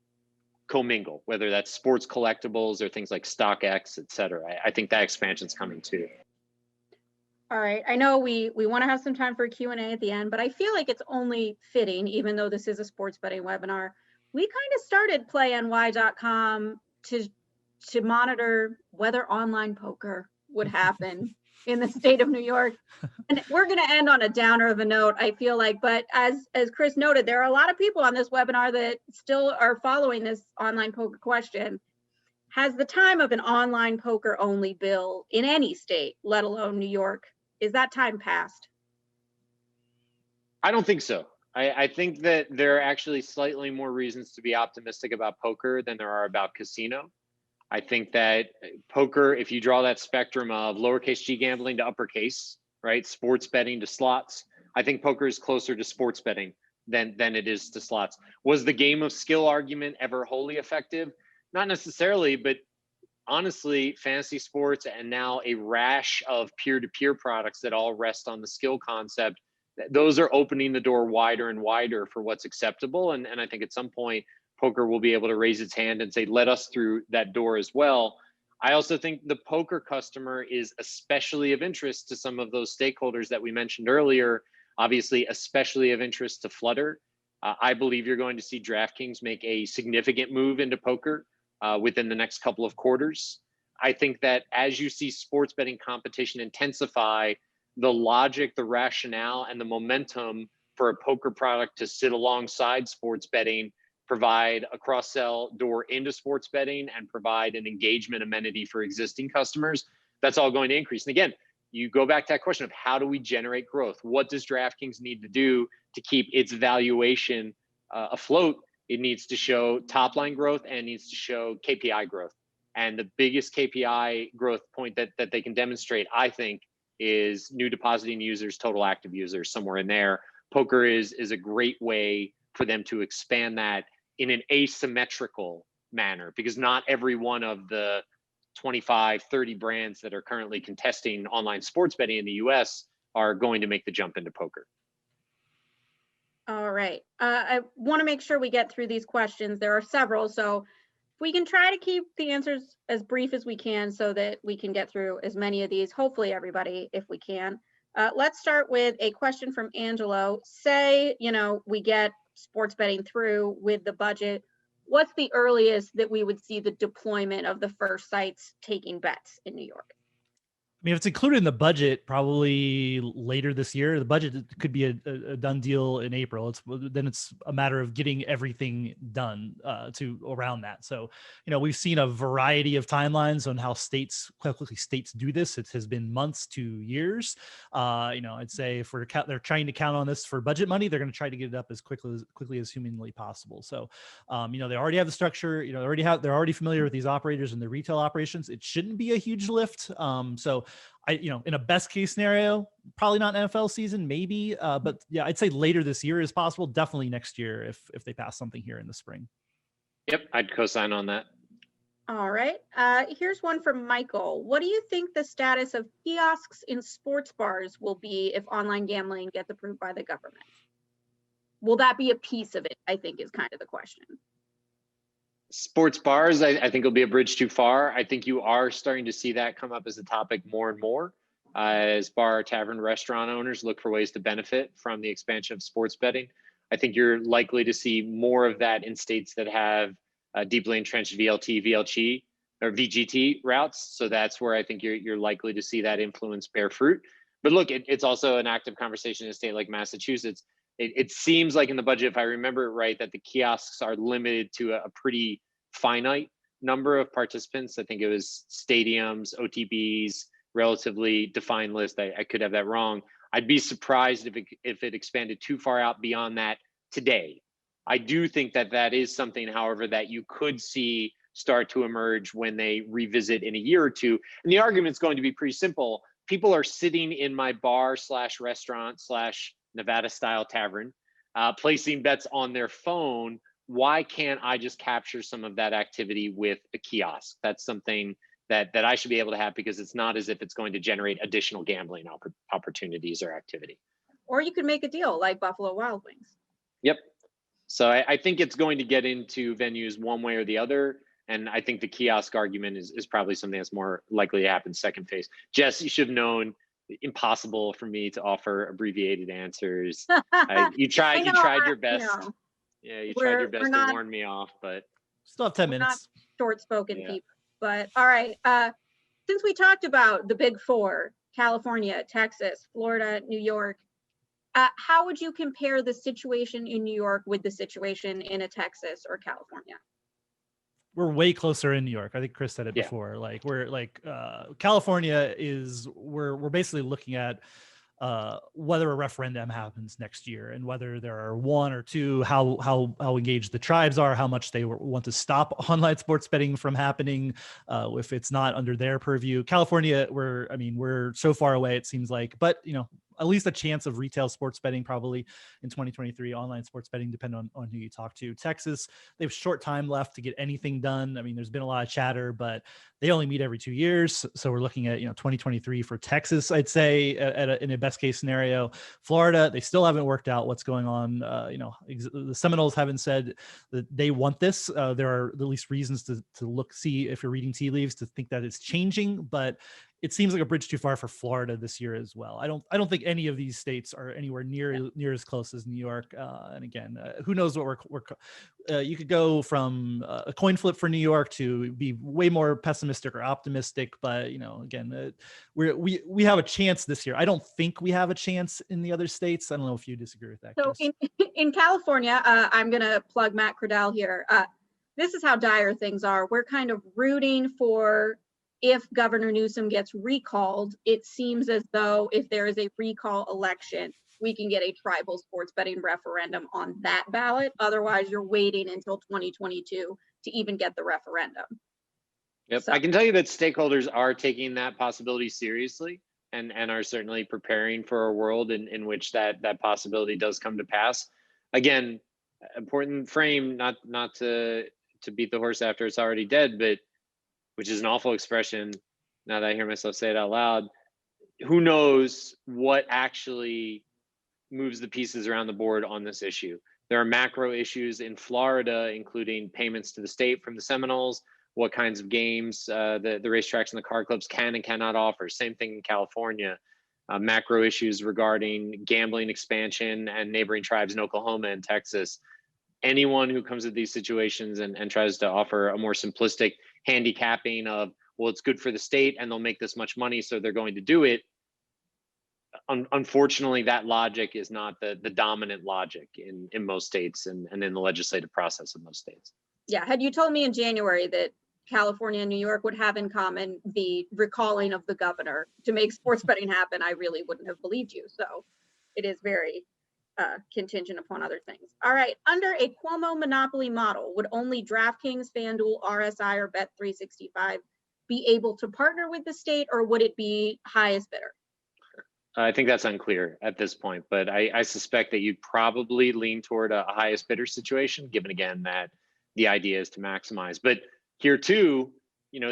commingle, whether that's sports collectibles or things like StockX, et cetera. I think that expansion's coming too. All right, I know we want to have some time for a Q&A at the end, but I feel like it's only fitting, even though this is a sports betting webinar. We kind of started playny.com to monitor whether online poker would happen in the state of New York. And we're going to end on a downer of a note, I feel like, but as Chris noted, there are a lot of people on this webinar that still are following this online poker question. Has the time of an online poker only bill in any state, let alone New York, is that time passed? I don't think so. I think that there are actually slightly more reasons to be optimistic about poker than there are about casino. I think that poker, if you draw that spectrum of lowercase g gambling to uppercase, right, sports betting to slots, I think poker is closer to sports betting than it is to slots. Was the game of skill argument ever wholly effective? Not necessarily, but honestly, fantasy sports and now a rash of peer-to-peer products that all rest on the skill concept, those are opening the door wider and wider for what's acceptable. And I think at some point, poker will be able to raise its hand and say, let us through that door as well. I also think the poker customer is especially of interest to some of those stakeholders that we mentioned earlier, obviously, especially of interest to Flutter. I believe you're going to see DraftKings make a significant move into poker within the next couple of quarters. I think that as you see sports betting competition intensify, the logic, the rationale, and the momentum for a poker product to sit alongside sports betting provide a cross-sell door into sports betting, and provide an engagement amenity for existing customers, that's all going to increase. And again, you go back to that question of how do we generate growth? What does DraftKings need to do to keep its valuation afloat? It needs to show top line growth and needs to show KPI growth. And the biggest KPI growth point that they can demonstrate, I think, is new depositing users, total active users, somewhere in there. Poker is a great way for them to expand that in an asymmetrical manner, because not every one of the 25, 30 brands that are currently contesting online sports betting in the US are going to make the jump into poker. All right. I want to make sure we get through these questions. There are several, so if we can try to keep the answers as brief as we can so that we can get through as many of these, hopefully everybody, if we can. Let's start with a question from Angelo. Say, we get sports betting through with the budget. What's the earliest that we would see the deployment of the first sites taking bets in New York? I mean, if it's included in the budget, probably later this year. The budget could be a done deal in April. Then it's a matter of getting everything done to around that. So, we've seen a variety of timelines on how quickly states do this. It has been months to years. I'd say if they're trying to count on this for budget money, they're going to try to get it up as quickly as humanly possible. So, they already have the structure. They're already familiar with these operators and their retail operations. It shouldn't be a huge lift. So in a best case scenario, probably not NFL season, maybe. But yeah, I'd say later this year is possible. Definitely next year if they pass something here in the spring. Yep, I'd co-sign on that. All right. Here's one from Michael. What do you think the status of kiosks in sports bars will be if online gambling gets approved by the government? Will that be a piece of it, I think, is kind of the question. Sports bars, I think will be a bridge too far. I think you are starting to see that come up as a topic more and more as bar, tavern, restaurant owners look for ways to benefit from the expansion of sports betting. I think you're likely to see more of that in states that have deeply entrenched VLT, VLG, or VGT routes. So that's where I think you're likely to see that influence bear fruit. But look, it's also an active conversation in a state like Massachusetts. It seems like in the budget, if I remember it right, that the kiosks are limited to a pretty finite number of participants. I think it was stadiums, OTBs, relatively defined list. I could have that wrong. I'd be surprised if it expanded too far out beyond that today. I do think that is something, however, that you could see start to emerge when they revisit in a year or two. And the argument's going to be pretty simple. People are sitting in my bar / restaurant / Nevada style tavern, placing bets on their phone. Why can't I just capture some of that activity with a kiosk? That's something that I should be able to have, because it's not as if it's going to generate additional gambling opportunities or activity. Or you could make a deal like Buffalo Wild Wings. Yep. So I think it's going to get into venues one way or the other. And I think the kiosk argument is probably something that's more likely to happen second phase. Jess, you should have known. Impossible for me to offer abbreviated answers. You tried your best. Yeah, you tried your best to warn me off, but still have 10 minutes. Not short-spoken people. But all right, since we talked about the big four, California, Texas, Florida, New York, how would you compare the situation in New York with the situation in a Texas or California? We're way closer in New York. I think Chris said it before. Like California is, we're basically looking at whether a referendum happens next year and whether there are one or two, how engaged the tribes are, how much they want to stop online sports betting from happening if it's not under their purview. California, we're so far away, it seems like, but at least a chance of retail sports betting probably in 2023, online sports betting, depending on who you talk to. Texas, they have short time left to get anything done. I mean, there's been a lot of chatter, but they only meet every 2 years. So we're looking at, 2023 for Texas, I'd say in a best case scenario. Florida, they still haven't worked out what's going on. The Seminoles haven't said that they want this. There are at least reasons to see if you're reading tea leaves to think that it's changing, but it seems like a bridge too far for Florida this year as well. I don't think any of these states are anywhere near as close as New York. And again, who knows what you could go from a coin flip for New York to be way more pessimistic or optimistic. But again, we have a chance this year. I don't think we have a chance in the other states. I don't know if you disagree with that, So Chris. in California, I'm going to plug Matt Cradell here. This is how dire things are. We're kind of rooting for, if Governor Newsom gets recalled, it seems as though if there is a recall election, we can get a tribal sports betting referendum on that ballot. Otherwise, you're waiting until 2022 to even get the referendum. Yep. So, I can tell you that stakeholders are taking that possibility seriously and are certainly preparing for a world in which that possibility does come to pass. Again, important frame, not to beat the horse after it's already dead, but which is an awful expression now that I hear myself say it out loud. Who knows what actually moves the pieces around the board on this issue? There are macro issues in Florida, including payments to the state from the Seminoles, what kinds of games the racetracks and the car clubs can and cannot offer. Same thing in California. Macro issues regarding gambling expansion and neighboring tribes in Oklahoma and Texas. Anyone who comes at these situations and tries to offer a more simplistic handicapping of, well, it's good for the state and they'll make this much money, so they're going to do it. Unfortunately, that logic is not the dominant logic in most states and in the legislative process of most states. yeah, had you told me in January that California and New York would have in common the recalling of the governor to make sports betting happen, I really wouldn't have believed you. So it is very contingent upon other things. All right, under a Cuomo monopoly model, would only DraftKings, FanDuel, RSI, or Bet365 be able to partner with the state, or would it be highest bidder? I think that's unclear at this point, but I suspect that you'd probably lean toward a highest bidder situation, given again that the idea is to maximize. But here too,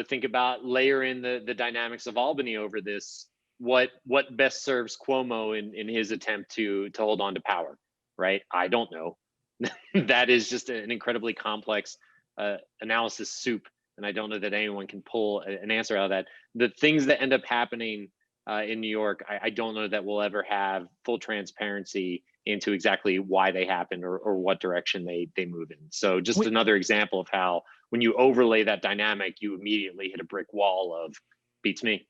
think about layer in the dynamics of Albany over this. What best serves Cuomo in his attempt to hold on to power, right? I don't know. That is just an incredibly complex analysis soup, and I don't know that anyone can pull an answer out of that. The things that end up happening in New York, I don't know that we'll ever have full transparency into exactly why they happened or what direction they move in. So just another example of how when you overlay that dynamic, you immediately hit a brick wall of beats me.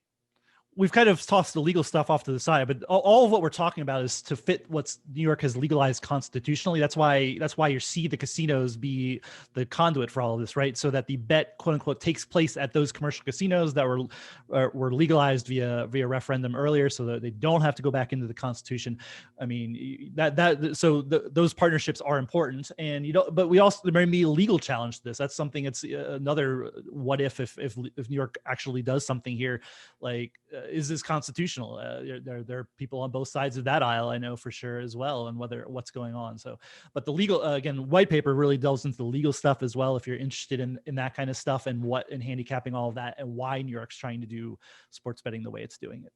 We've kind of tossed the legal stuff off to the side, but all of what we're talking about is to fit what's New York has legalized constitutionally. That's why you see the casinos be the conduit for all of this, right? So that the bet, quote unquote, takes place at those commercial casinos that were legalized via referendum earlier, so that they don't have to go back into the Constitution. I mean, those partnerships are important, and but we also, there may be a legal challenge to this. That's something. It's another what if New York actually does something here, like. Is this constitutional? There are people on both sides of that aisle, I know for sure as well, and what's going on. So, but the legal, again, white paper really delves into the legal stuff as well. If you're interested in that kind of stuff and handicapping all of that and why New York's trying to do sports betting the way it's doing it.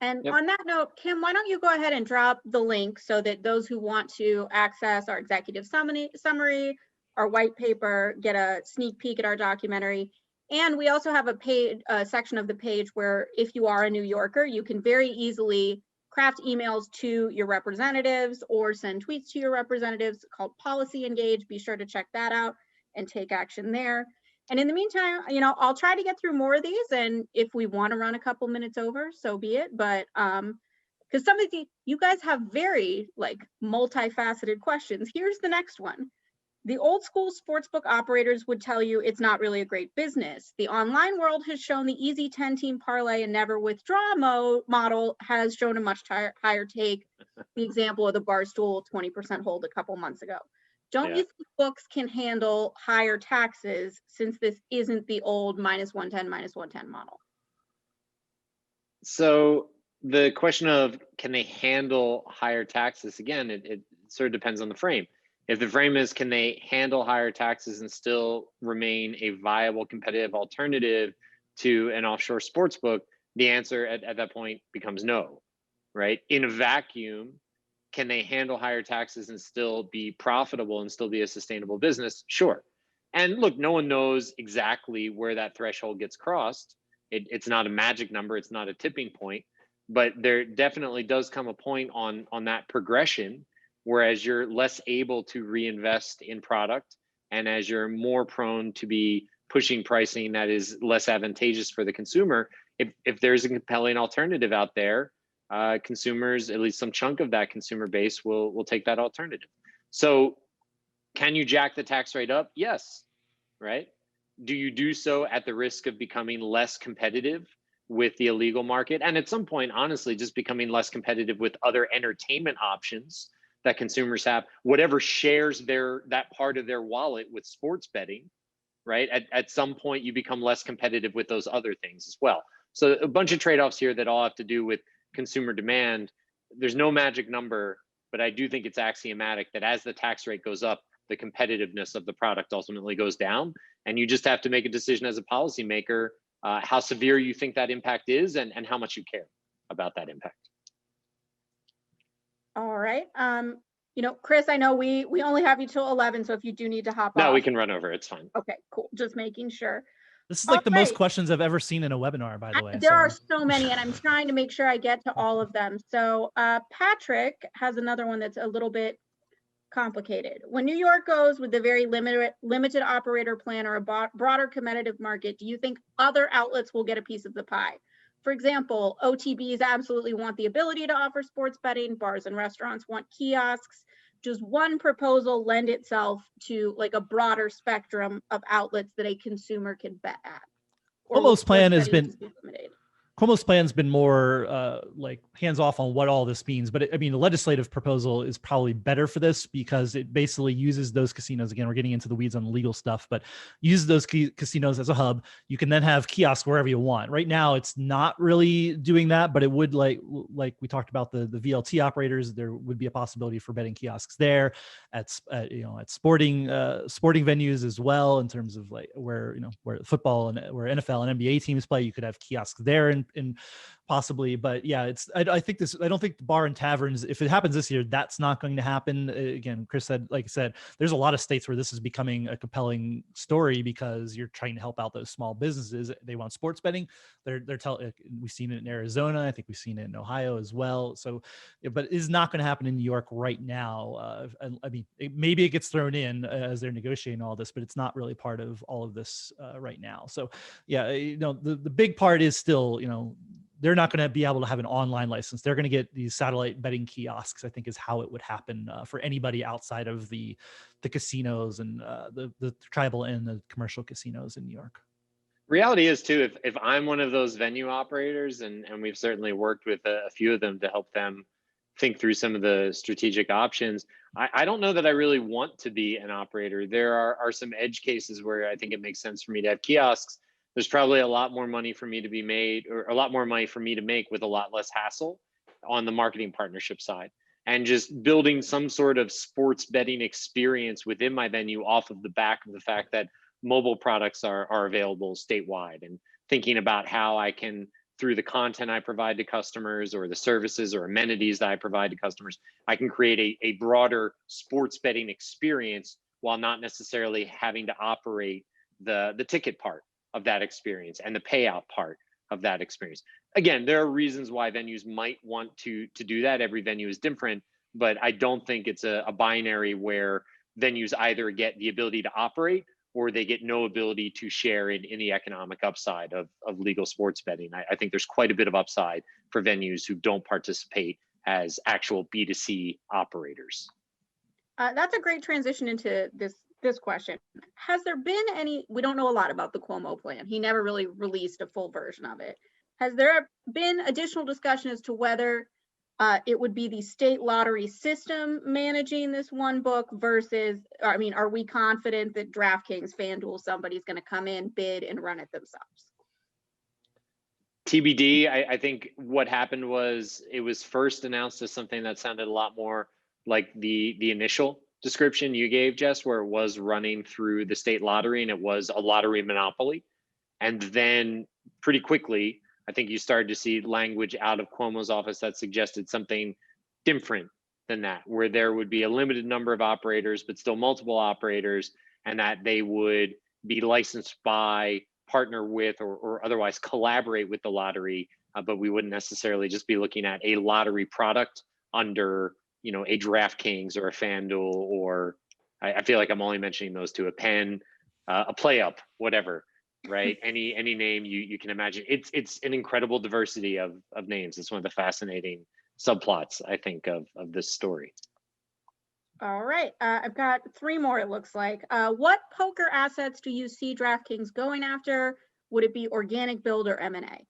And on that note, Kim, why don't you go ahead and drop the link so that those who want to access our executive summary, our white paper, get a sneak peek at our documentary. And we also have a section of the page where if you are a New Yorker, you can very easily craft emails to your representatives or send tweets to your representatives called Policy Engage. Be sure to check that out and take action there. And in the meantime, I'll try to get through more of these. And if we want to run a couple minutes over, so be it. But because some of you guys have very multifaceted questions. Here's the next one. The old school sportsbook operators would tell you it's not really a great business. The online world has shown the easy 10-team parlay and never withdraw model has shown a much higher take. The example of the Barstool 20% hold a couple months ago. Don't you think books can handle higher taxes since this isn't the old -110 model? So the question of can they handle higher taxes, again, it sort of depends on the frame. If the frame is, can they handle higher taxes and still remain a viable competitive alternative to an offshore sports book, the answer at that point becomes no, right? In a vacuum, can they handle higher taxes and still be profitable and still be a sustainable business? Sure. And look, no one knows exactly where that threshold gets crossed. It's not a magic number. It's not a tipping point, but there definitely does come a point on that progression, whereas you're less able to reinvest in product, and as you're more prone to be pushing pricing that is less advantageous for the consumer. If there's a compelling alternative out there, consumers, at least some chunk of that consumer base, will take that alternative. So can you jack the tax rate up? Yes, right? Do you do so at the risk of becoming less competitive with the illegal market? And at some point, honestly, just becoming less competitive with other entertainment options that consumers have, whatever shares that part of their wallet with sports betting, right? At some point, you become less competitive with those other things as well. So a bunch of trade-offs here that all have to do with consumer demand. There's no magic number, but I do think it's axiomatic that as the tax rate goes up, the competitiveness of the product ultimately goes down. And you just have to make a decision as a policymaker, how severe you think that impact is, and how much you care about that impact. All right. Chris, I know we only have you till 11, so if you do need to hop off. No, we can run over. It's fine. Okay, cool. Just making sure. This is like the most questions I've ever seen in a webinar, by the way. There are so many, and I'm trying to make sure I get to all of them. So Patrick has another one that's a little bit complicated. When New York goes with the very limited operator plan or a broader competitive market, do you think other outlets will get a piece of the pie? For example, OTBs absolutely want the ability to offer sports betting. Bars and restaurants want kiosks. Does one proposal lend itself to like a broader spectrum of outlets that a consumer can bet at? Cuomo's plan has been more like hands off on what all this means. But I mean, the legislative proposal is probably better for this because it basically uses those casinos. Again, we're getting into the weeds on the legal stuff, but uses those casinos as a hub. You can then have kiosks wherever you want. Right now, it's not really doing that, but it would, like we talked about the VLT operators, there would be a possibility for betting kiosks there at sporting venues as well, in terms of like where football and where NFL and NBA teams play. You could have kiosks there and possibly, but yeah, I don't think the bar and taverns, if it happens this year, that's not going to happen. Again, Chris said, like I said, there's a lot of states where this is becoming a compelling story because you're trying to help out those small businesses. They want sports betting. We've seen it in Arizona. I think we've seen it in Ohio as well. So, but it is not going to happen in New York right now. I mean, maybe it gets thrown in as they're negotiating all this, but it's not really part of all of this right now. So yeah, the big part is still, they're not going to be able to have an online license. They're going to get these satellite betting kiosks, I think, is how it would happen for anybody outside of the casinos and the tribal and the commercial casinos in New York. Reality is too, if I'm one of those venue operators, and we've certainly worked with a few of them to help them think through some of the strategic options, I don't know that I really want to be an operator. There are some edge cases where I think it makes sense for me to have kiosks. There's probably a lot more money for me to be made, or a lot more money for me to make with a lot less hassle on the marketing partnership side. And just building some sort of sports betting experience within my venue off of the back of the fact that mobile products are available statewide, and thinking about how I can, through the content I provide to customers or the services or amenities that I provide to customers, I can create a broader sports betting experience while not necessarily having to operate the ticket part of that experience and the payout part of that experience. Again, there are reasons why venues might want to do that. Every venue is different, but I don't think it's a binary where venues either get the ability to operate or they get no ability to share in the economic upside of legal sports betting. I think there's quite a bit of upside for venues who don't participate as actual B2C operators. That's a great transition into this question. Has there been any, we don't know a lot about the Cuomo plan. He never really released a full version of it. Has there been additional discussion as to whether it would be the state lottery system managing this one book versus, I mean, are we confident that DraftKings, FanDuel, somebody's going to come in, bid, and run it themselves? TBD. I think what happened was it was first announced as something that sounded a lot more like the initial description you gave, Jess, where it was running through the state lottery and it was a lottery monopoly. And then pretty quickly, I think you started to see language out of Cuomo's office that suggested something different than that, where there would be a limited number of operators, but still multiple operators, and that they would be licensed by partner with or otherwise collaborate with the lottery, but we wouldn't necessarily just be looking at a lottery product under, you know, a DraftKings or a FanDuel, or I feel like I'm only mentioning those two, a Penn, a PlayUp, whatever, right? Any name you can imagine. It's an incredible diversity of names. It's one of the fascinating subplots, I think, of this story. All right, I've got 3 more, it looks like. What poker assets do you see DraftKings going after? Would it be organic build or M&A?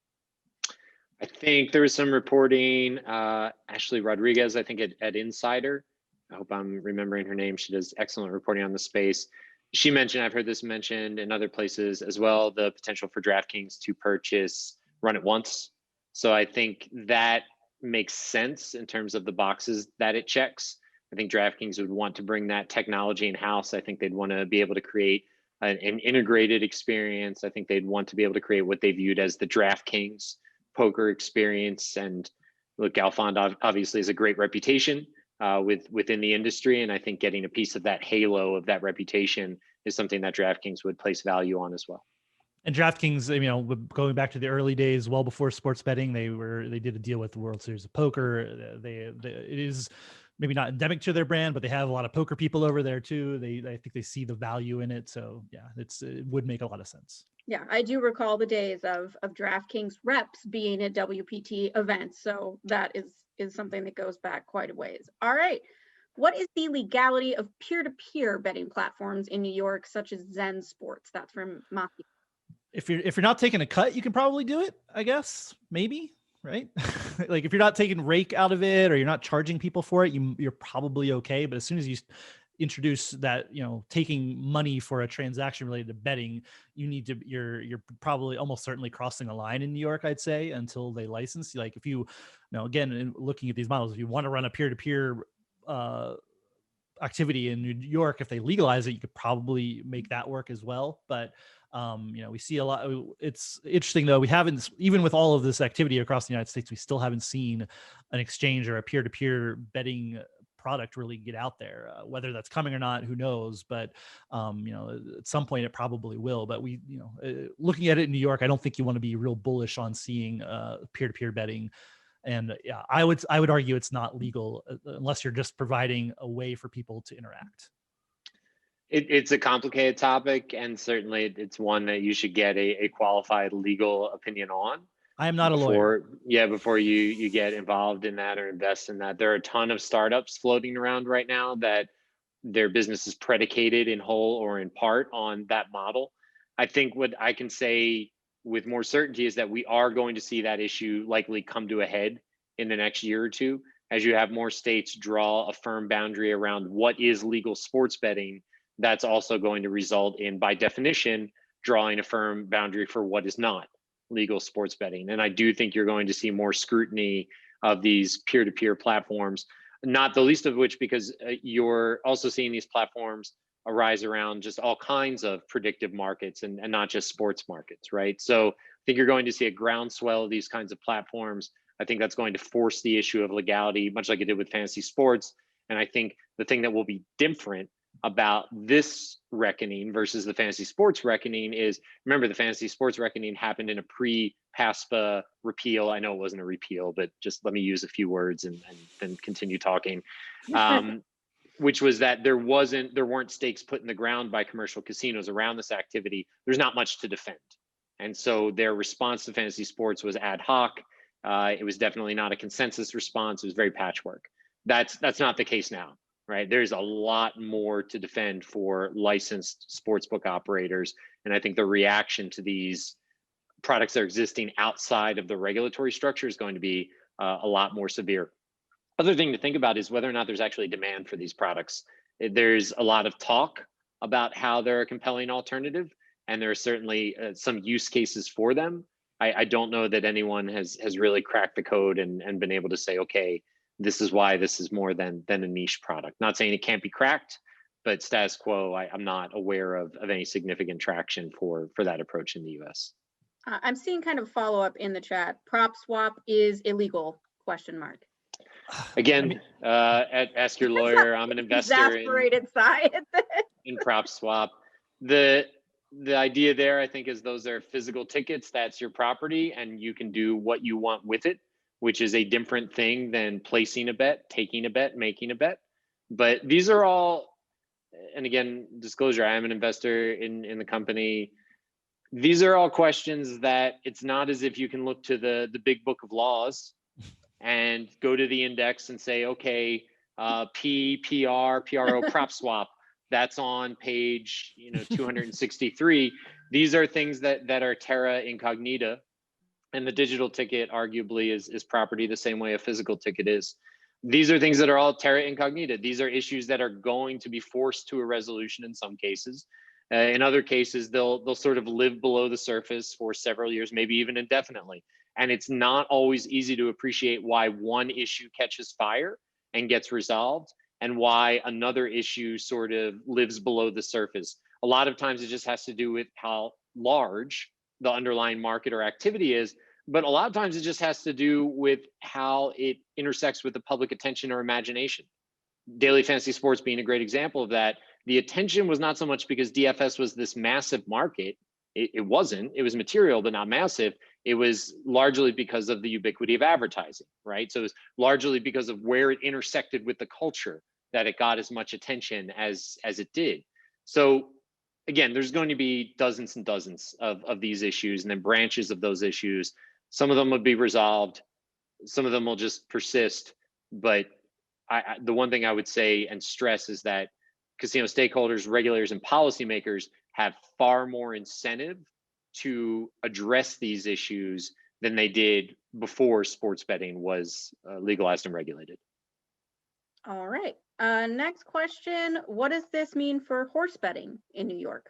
I think there was some reporting, Ashley Rodriguez, I think at Insider. I hope I'm remembering her name. She does excellent reporting on the space. She mentioned, I've heard this mentioned in other places as well, the potential for DraftKings to purchase Run It Once. So I think that makes sense in terms of the boxes that it checks. I think DraftKings would want to bring that technology in-house. I think they'd want to be able to create an integrated experience. I think they'd want to be able to create what they viewed as the DraftKings poker experience. And look, Galfond obviously has a great reputation within the industry, and I think getting a piece of that halo of that reputation is something that DraftKings would place value on as well. And DraftKings, you know, going back to the early days, well before sports betting, they did a deal with the World Series of Poker. It is maybe not endemic to their brand, but they have a lot of poker people over there too. I think they see the value in it. So yeah, it would make a lot of sense. Yeah, I do recall the days of DraftKings reps being at WPT events. So that is something that goes back quite a ways. All right. What is the legality of peer-to-peer betting platforms in New York, such as Zen Sports? That's from Matthew. If you're not taking a cut, you can probably do it, I guess, maybe, right? Like if you're not taking rake out of it or you're not charging people for it, you're probably okay. But as soon as you introduce that, you know, taking money for a transaction related to betting, you're probably almost certainly crossing a line in New York, I'd say, until they license. Like if you know, again, in looking at these models, if you want to run a peer-to-peer activity in New York, if they legalize it, you could probably make that work as well. But you know, we see a lot. It's interesting though. We haven't, even with all of this activity across the United States, we still haven't seen an exchange or a peer-to-peer betting product really get out there. Whether that's coming or not, who knows? But you know, at some point it probably will. But we, you know, looking at it in New York, I don't think you want to be real bullish on seeing peer-to-peer betting. And yeah, I would argue it's not legal unless you're just providing a way for people to interact. It's a complicated topic, and certainly it's one that you should get a qualified legal opinion on. I am not a lawyer. Yeah, before you get involved in that or invest in that. There are a ton of startups floating around right now that their business is predicated in whole or in part on that model. I think what I can say with more certainty is that we are going to see that issue likely come to a head in the next year or two, as you have more states draw a firm boundary around what is legal sports betting. That's also going to result in, by definition, drawing a firm boundary for what is not legal sports betting. And I do think you're going to see more scrutiny of these peer-to-peer platforms, not the least of which because you're also seeing these platforms arise around just all kinds of predictive markets and not just sports markets, right? So I think you're going to see a groundswell of these kinds of platforms. I think that's going to force the issue of legality, much like it did with fantasy sports. And I think the thing that will be different about this reckoning versus the fantasy sports reckoning is, remember, the fantasy sports reckoning happened in a pre-PASPA repeal. I know it wasn't a repeal, but just let me use a few words and then continue talking. Which was that there weren't stakes put in the ground by commercial casinos around this activity. There's not much to defend. And so their response to fantasy sports was ad hoc. It was definitely not a consensus response. It was very patchwork. That's not the case now. Right, there's a lot more to defend for licensed sportsbook operators, and I think the reaction to these products that are existing outside of the regulatory structure is going to be a lot more severe. Other thing to think about is whether or not there's actually demand for these products. There's a lot of talk about how they're a compelling alternative, and there are certainly some use cases for them. I don't know that anyone has really cracked the code and been able to say, okay, this is why this is more than a niche product. Not saying it can't be cracked, but status quo, I'm not aware of any significant traction for that approach in the US. I'm seeing kind of follow-up in the chat. Prop swap is illegal, question mark. Again, ask your lawyer. I'm an investor Exasperated side. in prop swap. The the idea there, I think, is those are physical tickets. That's your property, and you can do what you want with it, which is a different thing than placing a bet, taking a bet, making a bet. But these are all, and again, disclosure, I am an investor in the company. These are all questions that it's not as if you can look to the big book of laws and go to the index and say, okay, PRO, prop swap, that's on page 263. These are things that are terra incognita, and the digital ticket arguably is property the same way a physical ticket is. These are things that are all terra incognita. These are issues that are going to be forced to a resolution in some cases. In other cases, they'll sort of live below the surface for several years, maybe even indefinitely. And it's not always easy to appreciate why one issue catches fire and gets resolved and why another issue sort of lives below the surface. A lot of times it just has to do with how large the underlying market or activity is, but a lot of times it just has to do with how it intersects with the public attention or imagination. Daily fantasy sports being a great example of that. The attention was not so much because DFS was this massive market. It wasn't. It was material, but not massive. It was largely because of the ubiquity of advertising, right? So it was largely because of where it intersected with the culture that it got as much attention as it did. So again, there's going to be dozens and dozens of these issues and then branches of those issues. Some of them will be resolved. Some of them will just persist. But the one thing I would say and stress is that casino stakeholders, regulators, and policymakers have far more incentive to address these issues than they did before sports betting was legalized and regulated. All right. Next question. What does this mean for horse betting in New York?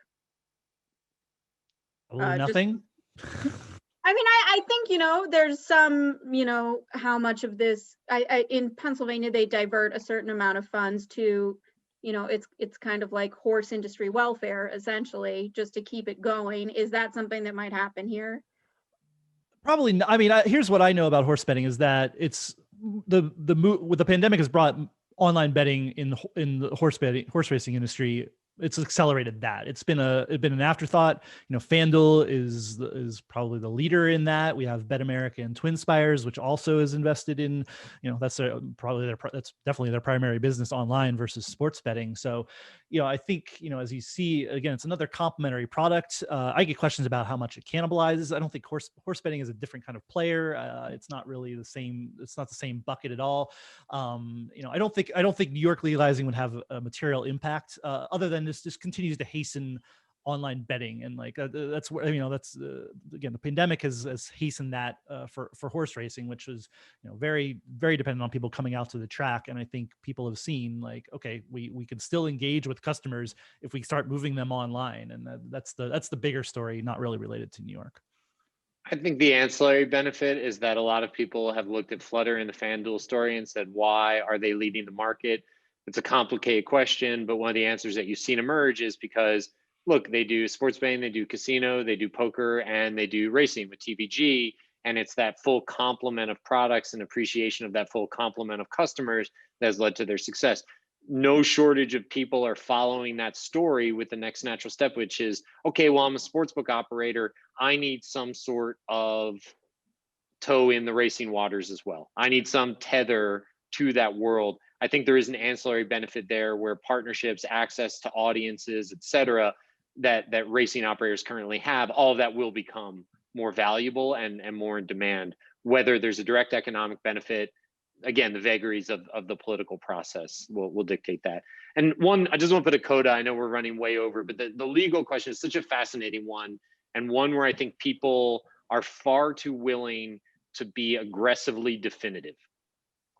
Nothing. I mean, I think, there's some, how much of this, in Pennsylvania, they divert a certain amount of funds to, it's kind of like horse industry welfare, essentially, just to keep it going. Is that something that might happen here? Probably not. I mean, here's what I know about horse betting is that it's with the pandemic has brought online betting in the horse racing industry. It's accelerated that. It's been an afterthought. FanDuel is probably the leader in that. We have Bet America and TwinSpires, which also is invested in, that's definitely their primary business online versus sports betting. So, I think, as you see, again, it's another complementary product. I get questions about how much it cannibalizes. I don't think horse betting is a different kind of player. It's not really the same. It's not the same bucket at all. I don't think New York legalizing would have a material impact other than this just continues to hasten online betting. And that's where, again, the pandemic has hastened that for horse racing, which was, very, very dependent on people coming out to the track. And I think people have seen okay, we can still engage with customers if we start moving them online. And that's the bigger story, not really related to New York. I think the ancillary benefit is that a lot of people have looked at Flutter and the FanDuel story and said, why are they leading the market? It's a complicated question, but one of the answers that you've seen emerge is because, look, they do sports betting, they do casino, they do poker, and they do racing with TVG. And it's that full complement of products and appreciation of that full complement of customers that has led to their success. No shortage of people are following that story with the next natural step, which is, okay, well, I'm a sportsbook operator. I need some sort of toe in the racing waters as well. I need some tether to that world. I think there is an ancillary benefit there where partnerships, access to audiences, et cetera, that racing operators currently have, all of that will become more valuable and more in demand. Whether there's a direct economic benefit, again, the vagaries of the political process will dictate that. And I just want to put a coda. I know we're running way over, but the legal question is such a fascinating one, and one where I think people are far too willing to be aggressively definitive,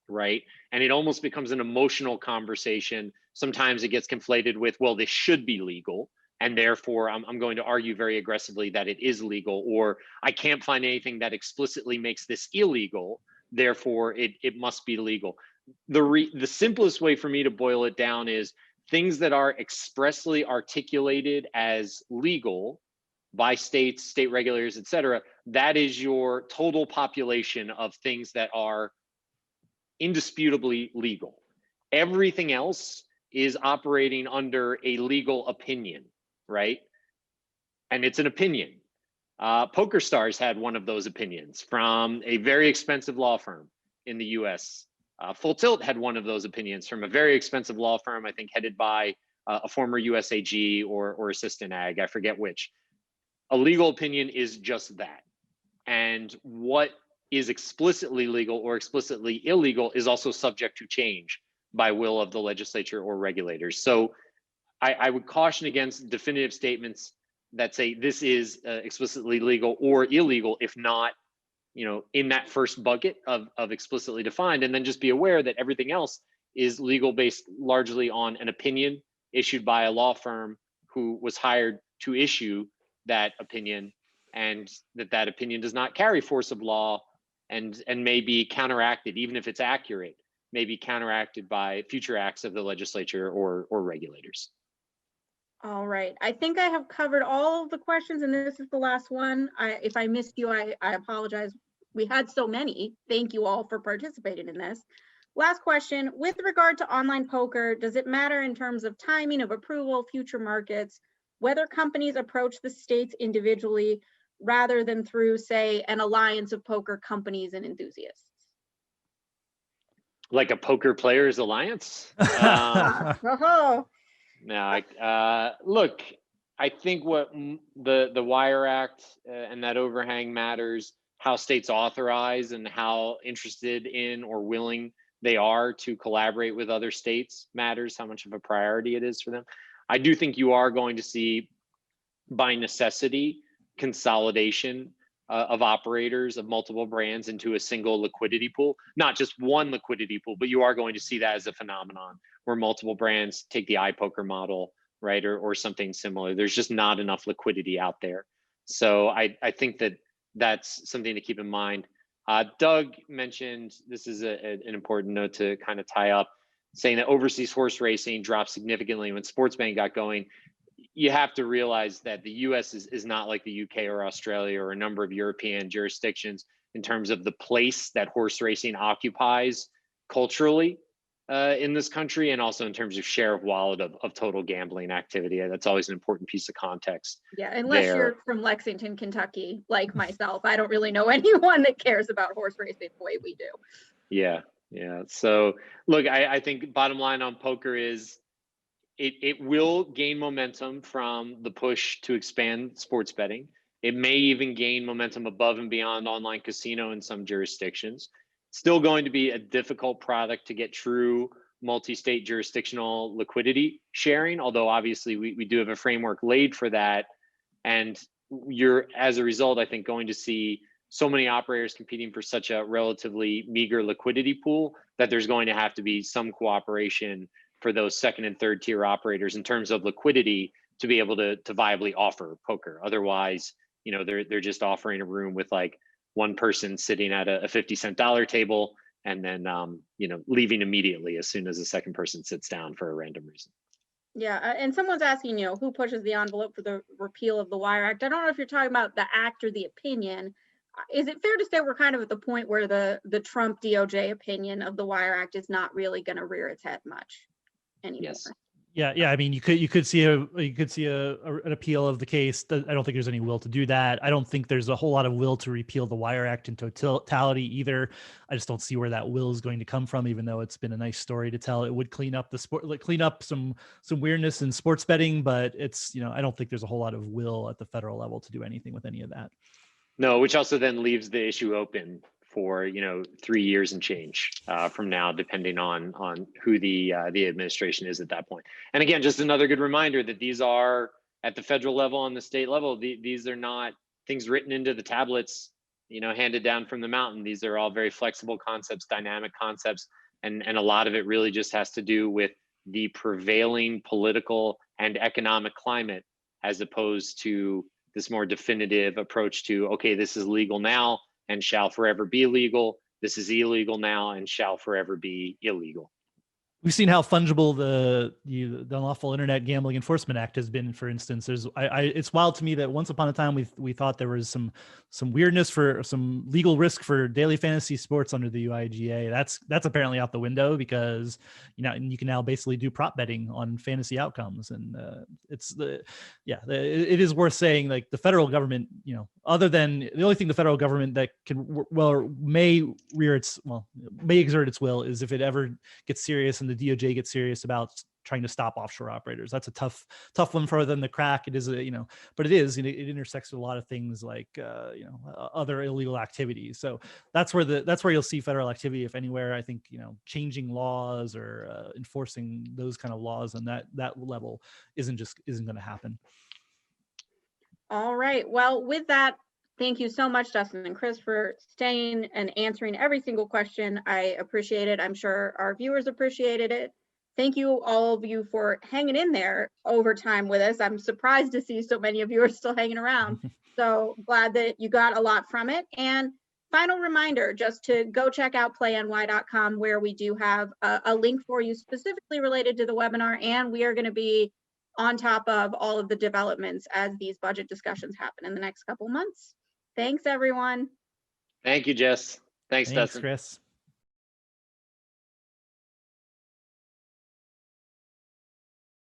right? And it almost becomes an emotional conversation. Sometimes it gets conflated with, well, this should be legal, and therefore I'm going to argue very aggressively that it is legal, or I can't find anything that explicitly makes this illegal, therefore it must be legal. The simplest way for me to boil it down is things that are expressly articulated as legal by states, state regulators, et cetera, that is your total population of things that are indisputably legal. Everything else is operating under a legal opinion, right? and it's an opinion. Poker Stars had one of those opinions from a very expensive law firm in the US. Full Tilt had one of those opinions from a very expensive law firm, I think headed by a former USAG or assistant ag, I forget which. A legal opinion is just that. And what is explicitly legal or explicitly illegal is also subject to change by will of the legislature or regulators. So I would caution against definitive statements that say this is explicitly legal or illegal, if not, in that first bucket of explicitly defined, and then just be aware that everything else is legal based largely on an opinion issued by a law firm who was hired to issue that opinion, and that opinion does not carry force of law and may be counteracted, even if it's accurate, may be counteracted by future acts of the legislature or regulators. All right, I think I have covered all of the questions, and this is the last one. If I missed you, I apologize. We had so many. Thank you all for participating in this. Last question, with regard to online poker, does it matter in terms of timing of approval, future markets, whether companies approach the states individually rather than through, say, an alliance of poker companies and enthusiasts? Like a poker players alliance? No, look, I think what the Wire Act and that overhang matters, how states authorize and how interested in or willing they are to collaborate with other states matters, how much of a priority it is for them. I do think you are going to see, by necessity, consolidation of operators of multiple brands into a single liquidity pool, not just one liquidity pool, but you are going to see that as a phenomenon where multiple brands take the iPoker model, right, or something similar. There's just not enough liquidity out there. So I think that's something to keep in mind. Doug mentioned, this is an important note to kind of tie up, saying that overseas horse racing dropped significantly when sports betting got going. You have to realize that the US is not like the UK or Australia or a number of European jurisdictions in terms of the place that horse racing occupies culturally in this country, and also in terms of share of wallet of total gambling activity. That's always an important piece of context. Yeah, unless you're from Lexington, Kentucky, like myself, I don't really know anyone that cares about horse racing the way we do. Yeah. So look, I think bottom line on poker is it will gain momentum from the push to expand sports betting. It may even gain momentum above and beyond online casino in some jurisdictions. Still going to be a difficult product to get true multi-state jurisdictional liquidity sharing, although obviously we do have a framework laid for that. And you're, as a result, I think, going to see so many operators competing for such a relatively meager liquidity pool that there's going to have to be some cooperation for those second and third tier operators in terms of liquidity to be able to viably offer poker. Otherwise, they're just offering a room with like one person sitting at a 50-cent dollar table and then leaving immediately as soon as the second person sits down for a random reason. Yeah, and someone's asking, who pushes the envelope for the repeal of the Wire Act? I don't know if you're talking about the act or the opinion. Is it fair to say we're kind of at the point where the Trump DOJ opinion of the Wire Act is not really going to rear its head much anymore? Yes. Yeah. I mean, you could see an appeal of the case. I don't think there's any will to do that. I don't think there's a whole lot of will to repeal the Wire Act in totality either. I just don't see where that will is going to come from, even though it's been a nice story to tell. It would clean up some weirdness in sports betting, but it's, I don't think there's a whole lot of will at the federal level to do anything with any of that. No, which also then leaves the issue open for 3 years and change from now, depending on who the administration is at that point. And again, just another good reminder that these are at the federal level and the state level. These are not things written into the tablets, handed down from the mountain. These are all very flexible concepts, dynamic concepts, and a lot of it really just has to do with the prevailing political and economic climate, as opposed to this more definitive approach to, okay, this is legal now and shall forever be illegal. This is illegal now and shall forever be illegal. We've seen how fungible the Unlawful Internet Gambling Enforcement Act has been. For instance, it's wild to me that once upon a time we thought there was some weirdness for some legal risk for daily fantasy sports under the UIGA. That's apparently out the window, because you can now basically do prop betting on fantasy outcomes, and it is worth saying, like, the federal government, other than the only thing the federal government that can may exert its will is if it ever gets serious and the DOJ gets serious about trying to stop offshore operators. That's a tough one for them to crack. It is but it intersects with a lot of things like other illegal activities. So that's where you'll see federal activity, if anywhere. I think changing laws or enforcing those kind of laws on that level isn't going to happen. All right. Well, with that, thank you so much, Dustin and Chris, for staying and answering every single question. I appreciate it. I'm sure our viewers appreciated it. Thank you, all of you, for hanging in there over time with us. I'm surprised to see so many of you are still hanging around. So glad that you got a lot from it. And final reminder, just to go check out playny.com, where we do have a link for you specifically related to the webinar. And we are going to be on top of all of the developments as these budget discussions happen in the next couple months. Thanks, everyone. Thank you, Jess. Thanks, Dustin. Chris.